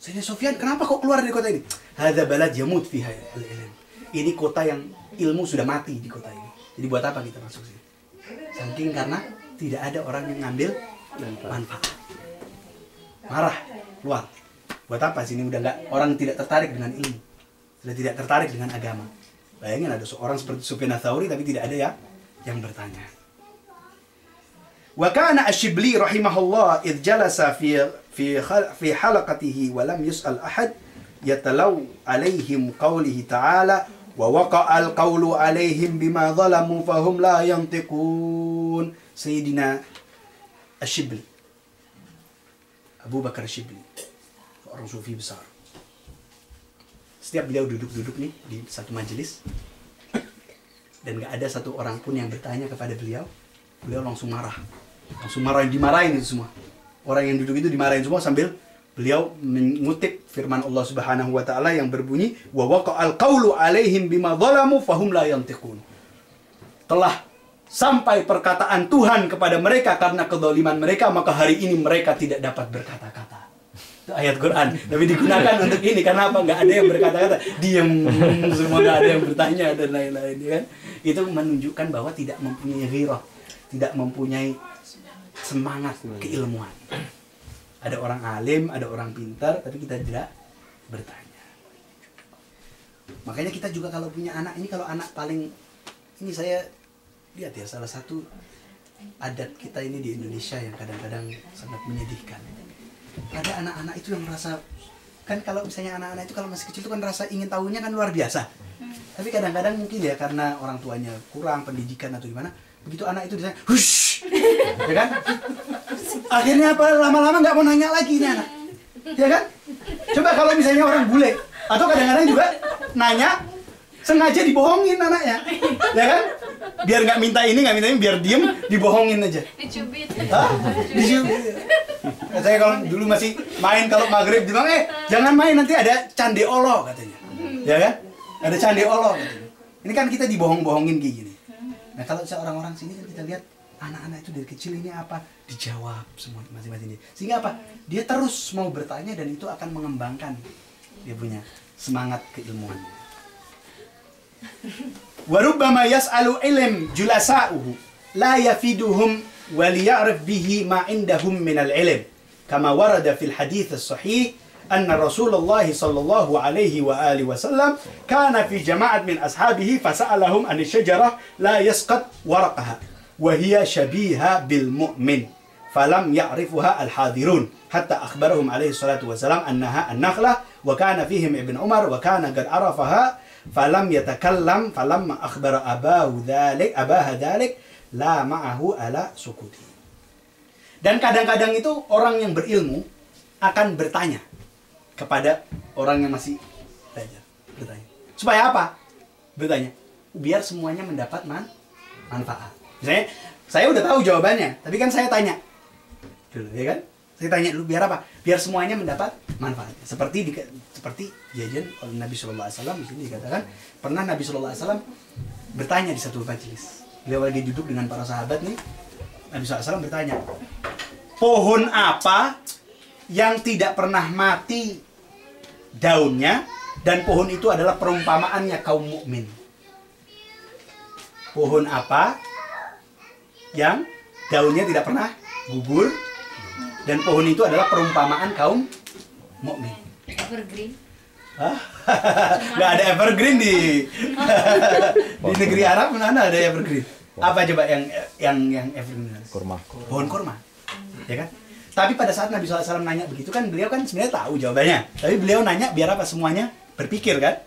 Speaker 2: Sayyidina Sufyan, kenapa kok keluar dari kota ini? Hadza balad yamut fiha al-ilm. Ini kota yang ilmu sudah mati di kota ini. Jadi buat apa kita masuk sini? Saking karena tidak ada orang yang ngambil manfaat. Marah, keluar. Buat apa sini udah nggak, orang tidak tertarik dengan ilmu, sudah tidak tertarik dengan agama. Bayangin ada seorang seperti Sufyan Ats-Tsauri tapi tidak ada yang bertanya. Wa kana Asy-Syibli rahimahullah idh jalasa fi halaqatihi wa lam yus'al ahad yatalaw alaihim qawlihi ta'ala wa waqa'a al-qawlu alaihim bima zalamu fahum la yantiqun. Sayyidina Asy-Syibli, Abu Bakar Asy-Syibli, orang sufi besar. Setiap beliau duduk-duduk nih di satu majelis dan gak ada satu orang pun yang bertanya kepada beliau, beliau langsung marah. Langsung marah, dimarahin itu semua. Orang yang duduk itu dimarahin semua sambil beliau mengutip firman Allah Subhanahu wa taala yang berbunyi, "Wa waqa'al qawlu 'alaihim bima zalamu fahum la yantiqun." Telah sampai perkataan Tuhan kepada mereka karena kezaliman mereka, maka hari ini mereka tidak dapat berkata-kata. Itu ayat Quran, tapi digunakan untuk ini karena apa? Nggak ada yang berkata-kata, diam semua, nggak ada yang bertanya dan lain-lain, ya kan? Itu menunjukkan bahwa tidak mempunyai ghirah, tidak mempunyai semangat keilmuan. Ada orang alim, ada orang pintar, tapi kita tidak bertanya. Makanya kita juga kalau punya anak, ini kalau anak paling, ini saya lihat ya, salah satu adat kita ini di Indonesia yang kadang-kadang sangat menyedihkan. Ada anak-anak itu yang merasa, kan kalau misalnya anak-anak itu kalau masih kecil itu kan rasa ingin tahunya kan luar biasa. Tapi kadang-kadang mungkin ya karena orang tuanya kurang pendidikan atau gimana, begitu anak itu ditanya, hush, ya kan? Akhirnya apa? Lama-lama nggak mau nanya lagi nih anak, ya kan? Coba kalau misalnya orang bule, atau kadang-kadang juga nanya, sengaja dibohongin anaknya, ya kan? Biar nggak minta ini, biar diem, dibohongin aja.
Speaker 4: Dicubit.
Speaker 2: Hah? Dicubit. Saya kalau dulu masih main kalau maghrib bilang, jangan main nanti ada cande olo katanya, ya kan? Ada cande olo katanya. Ini kan kita dibohong-bohongin kayak gini. Nah kalau orang-orang sini kan kita lihat anak-anak itu dari kecil ini apa dijawab semua masing-masing dia. Sehingga apa? Dia terus mau bertanya dan itu akan mengembangkan dia punya semangat keilmuannya. Warubbama yas'alu ilm julasa'uhu la yafiduhum wa liya'rif bihi ma indahum minal ilm. Kama warada fil hadits as-sahih anna Rasulullah sallallahu alaihi wa alihi wasallam kana fi jama'at min ashabihi fasa'alahum an syajarah la yasqat waraqaha wa hiya shabiha bil mu'min falam ya'rifuha al-hadirun hatta akhbarahum alaihi salatu wasalam annaha an-nakhlah wa kana fihim ibn Umar wa kana qad arafaha falam yatakallam falamma akhbara abaha dhalik la ma'ahu ala sukuti. Dan kadang-kadang itu orang yang berilmu akan bertanya kepada orang yang masih belajar. Bertanya. Supaya apa? Bertanya. Biar semuanya mendapat manfaat. Misalnya, saya udah tahu jawabannya, tapi kan saya tanya dulu, ya kan? Saya tanya dulu, biar apa? Biar semuanya mendapat manfaat. Seperti kejadian oleh Nabi Sallallahu Alaihi Wasallam di sini dikatakan, pernah Nabi Sallallahu Alaihi Wasallam bertanya di satu majelis. Beliau lagi duduk dengan para sahabat nih. Nabi SAW bertanya, pohon apa yang tidak pernah mati daunnya dan pohon itu adalah perumpamaannya kaum mukmin? Pohon apa yang daunnya tidak pernah gugur dan pohon itu adalah perumpamaan kaum mukmin?
Speaker 4: Evergreen.
Speaker 2: Hah? Nggak ada evergreen di negeri Arab, mana ada evergreen? Apa coba yang evergreen?
Speaker 3: Kurma.
Speaker 2: Pohon kurma, ya kan? Tapi pada saat Nabi SAW nanya begitu kan, beliau kan sebenarnya tahu jawabannya. Tapi beliau nanya biar apa? Semuanya berpikir kan?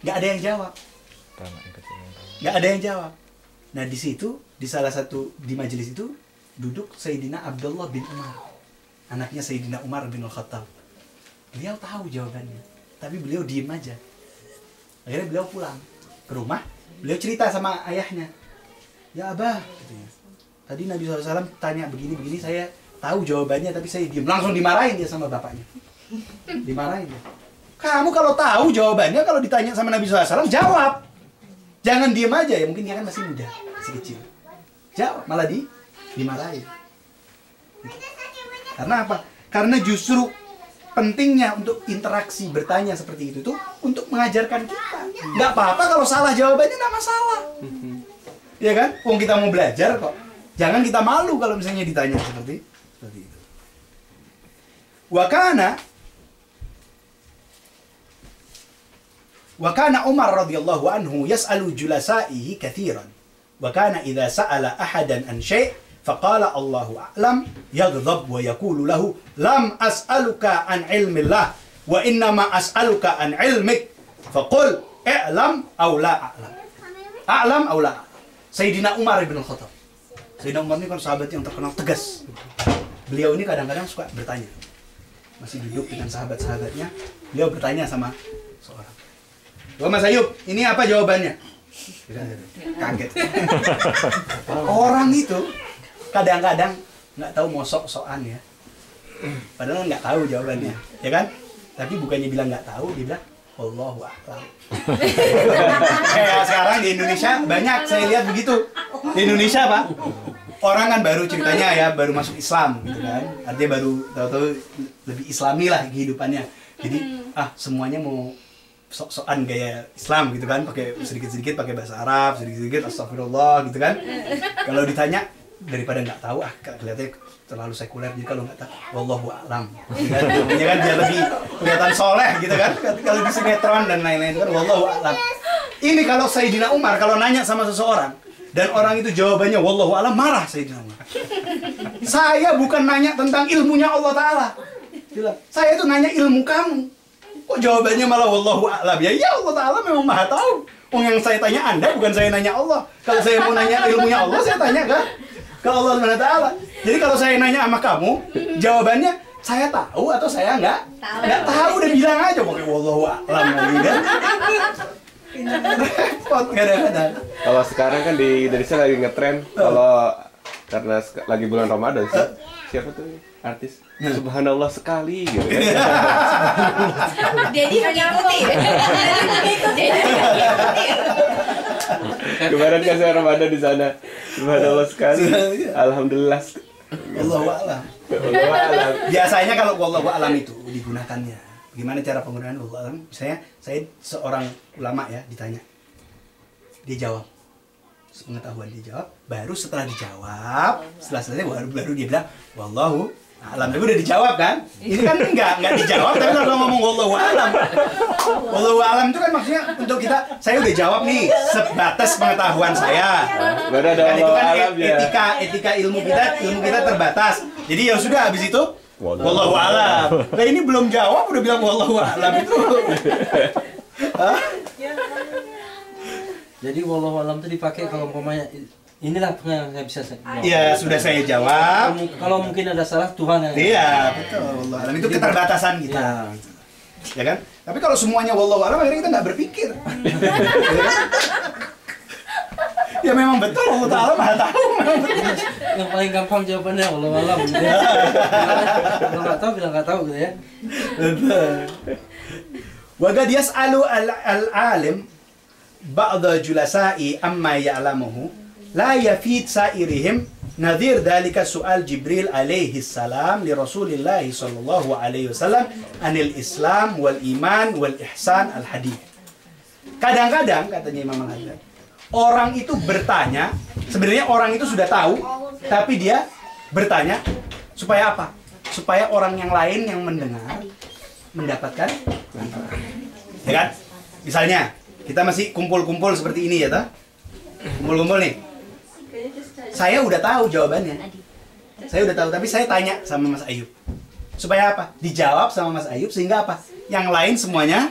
Speaker 2: Nggak ada yang jawab. Nggak ada yang jawab. Nah di situ, di salah satu di majelis itu duduk Sayyidina Abdullah bin Umar, anaknya Sayyidina Umar bin Al-Khattab. Beliau tahu jawabannya, tapi beliau diem aja. Akhirnya beliau pulang ke rumah, beliau cerita sama ayahnya. Ya Abah, katanya, tadi Nabi SAW tanya begini-begini, saya tahu jawabannya, tapi saya diem. Langsung dimarahin dia sama bapaknya. Dimarahin dia. Kamu kalau tahu jawabannya, kalau ditanya sama Nabi SAW, jawab. Jangan diem aja ya, mungkin dia kan masih muda, masih kecil. Jawab, malah dimarahin. Karena apa? Karena justru pentingnya untuk interaksi bertanya seperti itu tuh untuk mengajarkan kita. Nggak apa-apa kalau salah jawabannya, nggak masalah. Ya kan? Wong kita mau belajar kok. Jangan kita malu kalau misalnya ditanya seperti itu. Wa kana Umar radhiyallahu anhu yas'alu julasaihi katsiran. Wa kana idza sa'ala ahadan an syai' faqala Allahu a'lam yaghdab wa yaqulu lahu lam as'aluka an ilmillah wa innama as'aluka an ilmik faqul i'lam aw la a'lam. A'lam aw la a'lam. Sayyidina Umar bin Khattab. Sayyidina Umar ini kan sahabat yang terkenal tegas. Beliau ini kadang-kadang suka bertanya. Masih duduk dengan sahabat-sahabatnya, beliau bertanya sama seorang. Wah Mas Ayub, ini apa jawabannya? Kaget. Orang itu kadang-kadang nggak tahu mau sok-sokan ya. Padahal nggak tahu jawabannya, ya kan? Tapi bukannya bilang nggak tahu, dia bilang Wallahu a'lam. Kayak sekarang di Indonesia banyak saya lihat begitu. Di Indonesia Pak, orang kan baru ceritanya ya baru masuk Islam gitu kan. Artinya baru tahu-tahu lebih Islami lah kehidupannya. Jadi semuanya mau sok-sokan gaya Islam gitu kan, pakai sedikit-sedikit pakai bahasa Arab, sedikit-sedikit astagfirullah gitu kan. Kalau ditanya daripada nggak tahu kelihatannya terlalu sekuler, jadi kalau nggak tahu wallahu a'lam gitu kan. Namanya kan dia lebih kelihatan soleh gitu kan. Kalau di sinetron dan lain-lain itu kan wallahu a'lam. Ini kalau Sayyidina Umar kalau nanya sama seseorang dan orang itu jawabannya wallahu a'lam, marah Sayyidina Umar. Saya bukan nanya tentang ilmunya Allah Ta'ala. Saya itu nanya ilmu kamu. Kok jawabannya malah wallahu a'lam? Ya Allah Ta'ala memang maha tahu. Yang saya tanya Anda, bukan saya nanya Allah. Kalau saya mau nanya ilmunya Allah, saya tanya ke Allah SWT. Jadi kalau saya nanya sama kamu, jawabannya saya tahu atau saya nggak tahu. Udah bilang aja pakai wallahu a'lam gitu. Repot kadang-kadang.
Speaker 3: Kalau sekarang kan di Indonesia lagi ngetren kalau karena lagi bulan Ramadan sih. Siapa tuh artis? Subhanallah sekali gitu kan.
Speaker 4: Jadi mengikuti.
Speaker 3: Kemarin kan saya Ramadan di sana. Subhanallah sekali. Alhamdulillah.
Speaker 2: Wallahu a'lam.
Speaker 3: Wallahu a'lam.
Speaker 2: Biasanya kalau wallahu a'lam itu digunakannya. Gimana cara penggunaan wallahu a'lam? Misalnya saya seorang ulama ya ditanya. Dia jawab. Pengetahuan dia jawab, baru setelah dijawab, setelah selesai baru dia bilang wallahu a'lam. Tapi udah dijawab kan? Ini kan enggak dijawab tapi kalau ngomong wallahu a'lam. Wallahu a'lam itu kan maksudnya untuk kita, saya udah jawab nih sebatas pengetahuan saya.
Speaker 3: Baru ada
Speaker 2: Dan itu
Speaker 3: wallahu
Speaker 2: kan
Speaker 3: a'lam ya.
Speaker 2: etika ilmu kita terbatas. Jadi ya sudah habis itu wallahu a'lam. Nah ini belum jawab udah bilang wallahu a'lam itu.
Speaker 5: Jadi wallahu alam itu dipakai kalau umpamanya inilah yang saya bisa jawab.
Speaker 2: Iya, sudah saya jawab.
Speaker 5: Kalau mungkin ada salah Tuhan yang.
Speaker 2: Iya, betul. Wallahu a'lam itu keterbatasan kita. Ya kan? Tapi kalau semuanya wallahu a'lam akhirnya kita nggak berpikir. Ya kan? Ya memang betul Allah Ta'ala maha tahu.
Speaker 5: Yang paling gampang jawabannya wallahu alam. Kalau nggak tahu bilang nggak tahu gitu ya.
Speaker 2: Wa qad yas'alu al-alim ba'da julasa'i amma ya'lamuhu la yafid sa'irihim nadhir dhalika su'al Jibril alaihi salam li Rasulillah sallallahu alaihi wasallam anil Islam wal iman wal ihsan al hadith. Kadang-kadang katanya Imam Al-Ghazali, orang itu bertanya, sebenarnya orang itu sudah tahu tapi dia bertanya supaya apa? Supaya orang yang lain yang mendengar mendapatkan manfaat. Ya kan? Misalnya kita masih kumpul-kumpul seperti ini ya toh? Kumpul-kumpul nih. Saya udah tahu jawabannya. Saya udah tahu, tapi saya tanya sama Mas Ayub. Supaya apa? Dijawab sama Mas Ayub sehingga apa? Yang lain semuanya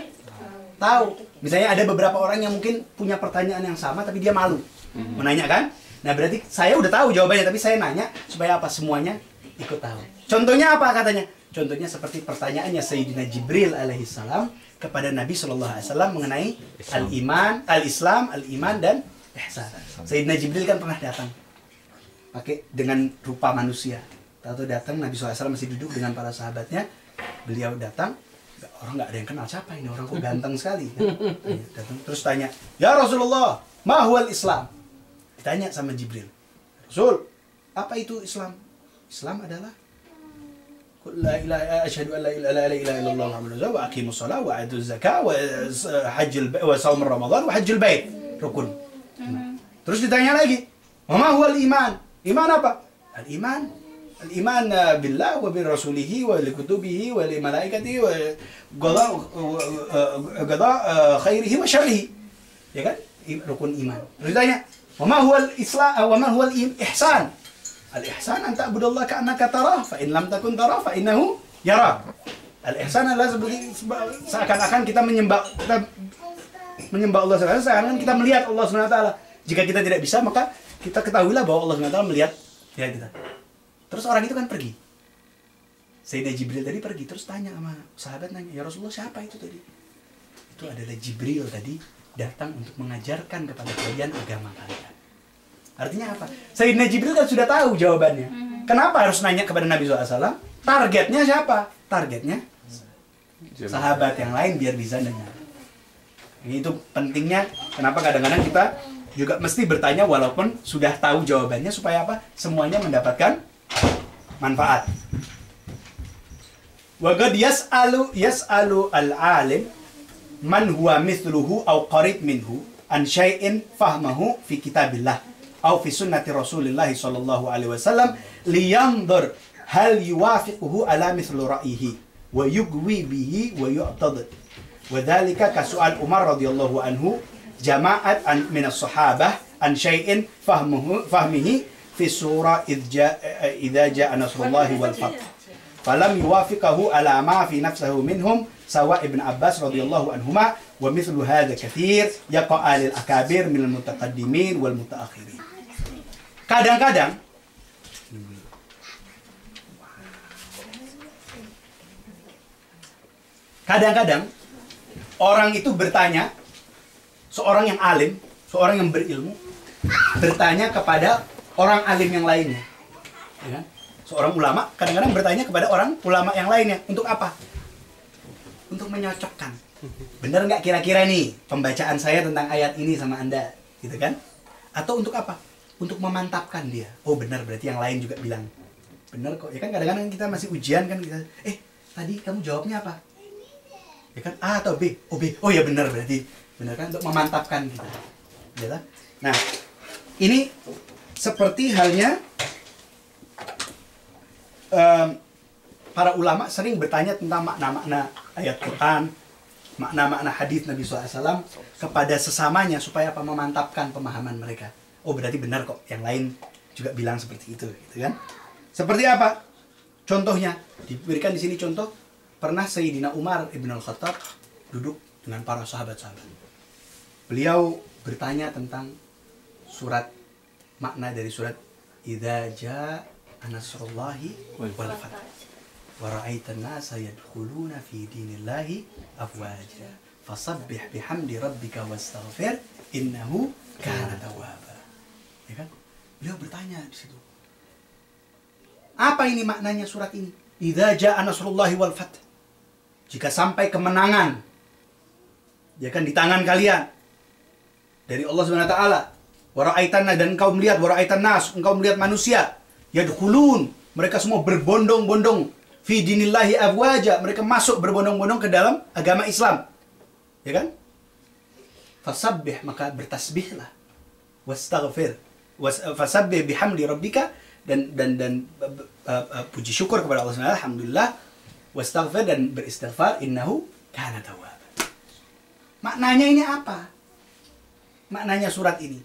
Speaker 2: tahu. Misalnya ada beberapa orang yang mungkin punya pertanyaan yang sama tapi dia malu menanyakan. Nah, berarti saya udah tahu jawabannya tapi saya nanya supaya apa? Semuanya ikut tahu. Contohnya apa katanya? Contohnya seperti pertanyaannya Sayyidina Jibril alaihissalam kepada Nabi SAW mengenai al-iman, al-islam, al-iman dan ihsan. Sayyidina Jibril kan pernah datang pakai dengan rupa manusia. Tahu datang Nabi SAW masih duduk dengan para sahabatnya. Beliau datang, orang nggak ada yang kenal siapa ini orang kok ganteng sekali. Kan? Datang terus tanya, ya Rasulullah, Ma huwal Islam? Ditanya sama Jibril. Rasul, apa itu Islam? Islam adalah la ilaha asyhadu an la ilaha illallah Muhammadur rasulullah wa aqimus shalah wa atuz zakah wa hajjul wa shaum ramadan wa hajjul bait. Rukun. Terus ditanya lagi, "Wa ma huwal iman?" Iman apa? Al-iman billah wa bi rasulihi wa li kutubihi wa li malaikatihi wa qada khairihi wa syarrihi. Ya kan? Rukun iman. Terus ditanya, "Wa ma huwal islam wa ma huwal ihsan?" Al-ihsan an ta'budallaha ka'annaka tarah fa in lam takun tarah fa innahu yarak. Al-ihsan adalah seperti seakan-akan kita menyembah Allah SWT, seakan-akan kita melihat Allah SWT. Jika kita tidak bisa, maka kita ketahuilah bahwa Allah SWT melihat kita. Terus orang itu kan pergi. Sayyidina Jibril tadi pergi, terus tanya sama sahabat, nanya, "Ya Rasulullah, siapa itu tadi?" Itu adalah Jibril tadi datang untuk mengajarkan kepada kalian agama kalian. Artinya apa? Sayyidina Jibril kan sudah tahu jawabannya. Kenapa harus nanya kepada Nabi SAW? Targetnya siapa? Targetnya sahabat yang lain biar bisa dengar. Itu pentingnya. Kenapa kadang-kadang kita juga mesti bertanya walaupun sudah tahu jawabannya, supaya apa? Semuanya mendapatkan manfaat. Wa qad yas'alu al-alim man huwa mithluhu aw qarib minhu an syai'in fahmahu fi kitabillah aw fi sunnati Rasulillah sallallahu alaihi wasallam liyanzur hal yuwafiquhu ala mithli ra'yihi wa yugwi bihi wa yu'tadid. Wa dhalika ka su'al Umar radhiyallahu anhu jama'at min as-sahabah an syai'in fahmihi fi surah idza ja'a nasrullahi wal fath falam yuwafiqahu ala ma fi nafsihi minhum sawa Ibn Abbas radhiyallahu anhuma wa mithlu hadha kathir yaqa lil akabir min al mutaqaddimin wal mutaakhirin. Kadang-kadang orang itu bertanya, seorang yang alim, seorang yang berilmu bertanya kepada orang alim yang lainnya, ya kan? Seorang ulama kadang-kadang bertanya kepada orang ulama yang lainnya. Untuk apa? Untuk menyocokkan. Benar nggak kira-kira nih pembacaan saya tentang ayat ini sama Anda, gitu kan? Atau untuk apa? Untuk memantapkan dia. Oh benar, berarti yang lain juga bilang benar kok. Ya kan kadang-kadang kita masih ujian kan, kita tadi kamu jawabnya apa? Ya kan A atau B? Oh B. Oh ya benar, berarti benar kan, untuk memantapkan kita. Ya. Nah, ini seperti halnya para ulama sering bertanya tentang makna-makna ayat Quran, makna-makna hadis Nabi SAW kepada sesamanya supaya apa? Memantapkan pemahaman mereka. Oh berarti benar kok, yang lain juga bilang seperti itu, gitu kan? Seperti apa? Contohnya diberikan di sini contoh. Pernah Sayyidina Umar ibn al-Khattab duduk dengan para sahabat-sahabat. Beliau bertanya tentang surat, makna dari surat Idza jaa nasrullahi wal fath wa ra'aitan nasa yadkhuluna fi dinillahi afwaja fasabbih bihamdi rabbika wastaghfir innahu kana tawwaba. Ya kan? Beliau bertanya di situ. Apa ini maknanya surat ini? Idza jaa nasrullahi wal fath. Jika sampai kemenangan, ya kan, di tangan kalian dari Allah Subhanahu wa taala, wa ra'aitanna, dan engkau melihat, wa ra'aitan nas, engkau melihat manusia yadkhulun, mereka semua berbondong-bondong fi dinillahi afwaja, mereka masuk berbondong-bondong ke dalam agama Islam. Ya kan? Fasabbih, maka bertasbihlah. Wastaghfir. Fasabbih bihamdi rabbika, dan puji syukur kepada Allah Subhanahu, alhamdulillah. Wastaghfir, dan beristighfar, innahu kana tawwaba. Maknanya ini apa? Maknanya surat ini.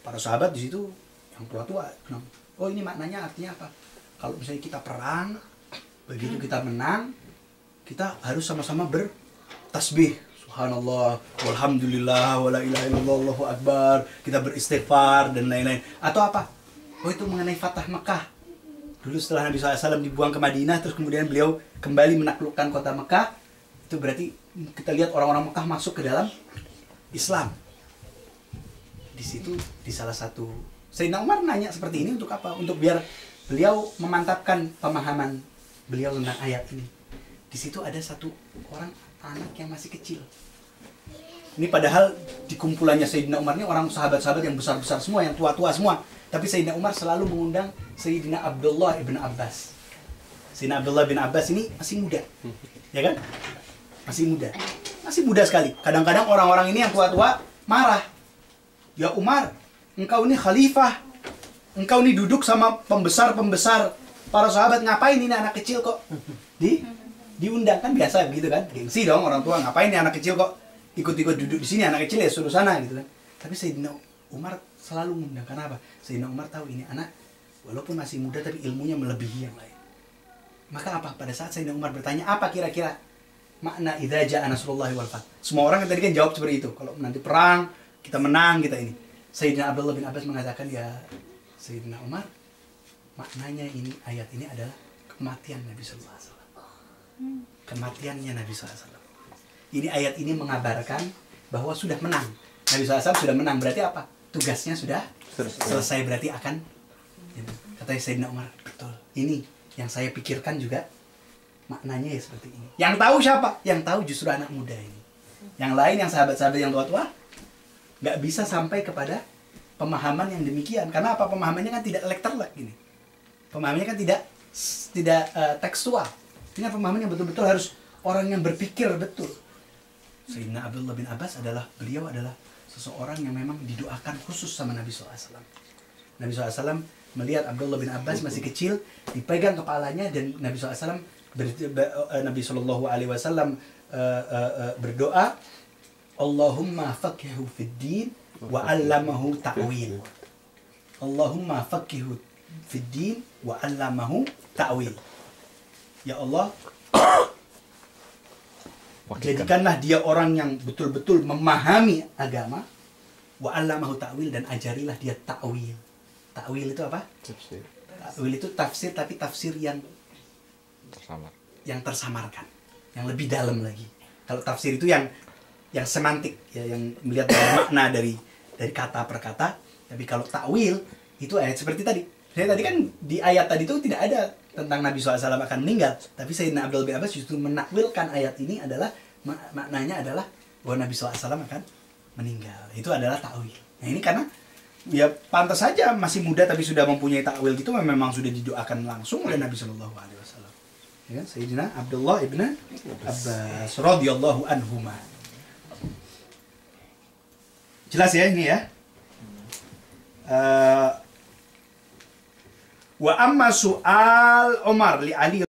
Speaker 2: Para sahabat di situ yang tua-tua, oh ini maknanya artinya apa? Kalau misalnya kita perang, begitu kita menang, kita harus sama-sama bertasbih. Subhanallah, walhamdulillah, wala ilaha illallah, Allahu akbar. Kita beristighfar dan lain-lain. Atau apa? Oh itu mengenai Fatah Mekah. Dulu setelah Nabi SAW dibuang ke Madinah, terus kemudian beliau kembali menaklukkan kota Mekah. Itu berarti kita lihat orang-orang Mekah masuk ke dalam Islam. Di situ, di salah satu, Sayyidina Umar nanya seperti ini untuk apa? Untuk biar beliau memantapkan pemahaman beliau tentang ayat ini. Di situ ada satu orang anak yang masih kecil. Ini padahal di kumpulannya Sayyidina Umar ini orang sahabat-sahabat yang besar-besar semua, yang tua-tua semua. Tapi Sayyidina Umar selalu mengundang Sayyidina Abdullah ibn Abbas. Sayyidina Abdullah bin Abbas ini masih muda, ya kan? Masih muda sekali. Kadang-kadang orang-orang ini yang tua-tua marah. Ya Umar, engkau ini khalifah, engkau ini duduk sama pembesar-pembesar para sahabat, ngapain ini anak kecil kok diundang? Kan biasa begitu kan, gengsi dong orang tua, ngapain ini anak kecil kok ikut-ikut duduk di sini, anak kecil ya suruh sana gitu kan. Tapi Sayyidina Umar selalu mengundang. Kenapa? Sayyidina Umar tahu ini anak walaupun masih muda tapi ilmunya melebihi yang lain. Maka apa? Pada saat Sayyidina Umar bertanya, apa kira-kira makna idza jaa nasrullahi wal fath? Semua orang tadi kan jawab seperti itu. Kalau nanti perang, kita menang, kita ini. Sayyidina Abdullah bin Abbas mengatakan, ya Sayyidina Umar, maknanya ini, ayat ini adalah kematian Nabi sallallahu alaihi wasallam. Kematiannya Nabi sallallahu alaihi wasallam. Ini ayat ini mengabarkan bahwa sudah menang. Nabi SAW sudah menang, berarti apa? Tugasnya sudah selesai, berarti akan kata Sayyidina Umar, betul. Ini yang saya pikirkan juga maknanya ya seperti ini. Yang tahu siapa? Yang tahu justru anak muda ini. Yang lain, yang sahabat-sahabat yang tua-tua, nggak bisa sampai kepada pemahaman yang demikian. Karena apa? Pemahamannya kan tidak elektronik gini. Pemahamannya kan tidak tekstual. Ini pemahaman yang betul-betul harus orang yang berpikir betul. Sayyidina Abdullah bin Abbas beliau adalah seseorang yang memang didoakan khusus sama Nabi SAW. Nabi SAW melihat Abdullah bin Abbas masih kecil, dipegang kepalanya, dan Nabi SAW Nabi SAW berdoa, Allahumma faqihu fid din wa 'allamahu ta'wil. Allahumma faqihu fid din wa 'allamahu ta'wil. Ya Allah, jadikanlah dia orang yang betul-betul memahami agama, wa 'allamahu ta'wil, dan ajarilah dia ta'wil. Ta'wil itu apa?
Speaker 3: Tafsir.
Speaker 2: Ta'wil itu tafsir, tapi tafsir yang tersamarkan, yang lebih dalam lagi. Kalau tafsir itu yang semantik, ya, yang melihat makna dari kata per kata. Tapi kalau ta'wil itu ayat seperti tadi. Saya tadi kan di ayat tadi itu tidak ada tentang Nabi SAW akan meninggal, tapi Sayyidina Abdullah bin Abbas justru menakwilkan ayat ini adalah maknanya adalah bahwa Nabi SAW akan meninggal. Itu adalah ta'wil. Nah ini karena ya pantas saja masih muda tapi sudah mempunyai ta'wil gitu, memang sudah didoakan langsung oleh Nabi SAW. Ya kan? Sayyidina Abdullah ibn Abbas radhiyallahu anhuma. Jelas ya ini ya. Wa amma su'al Umar li Ali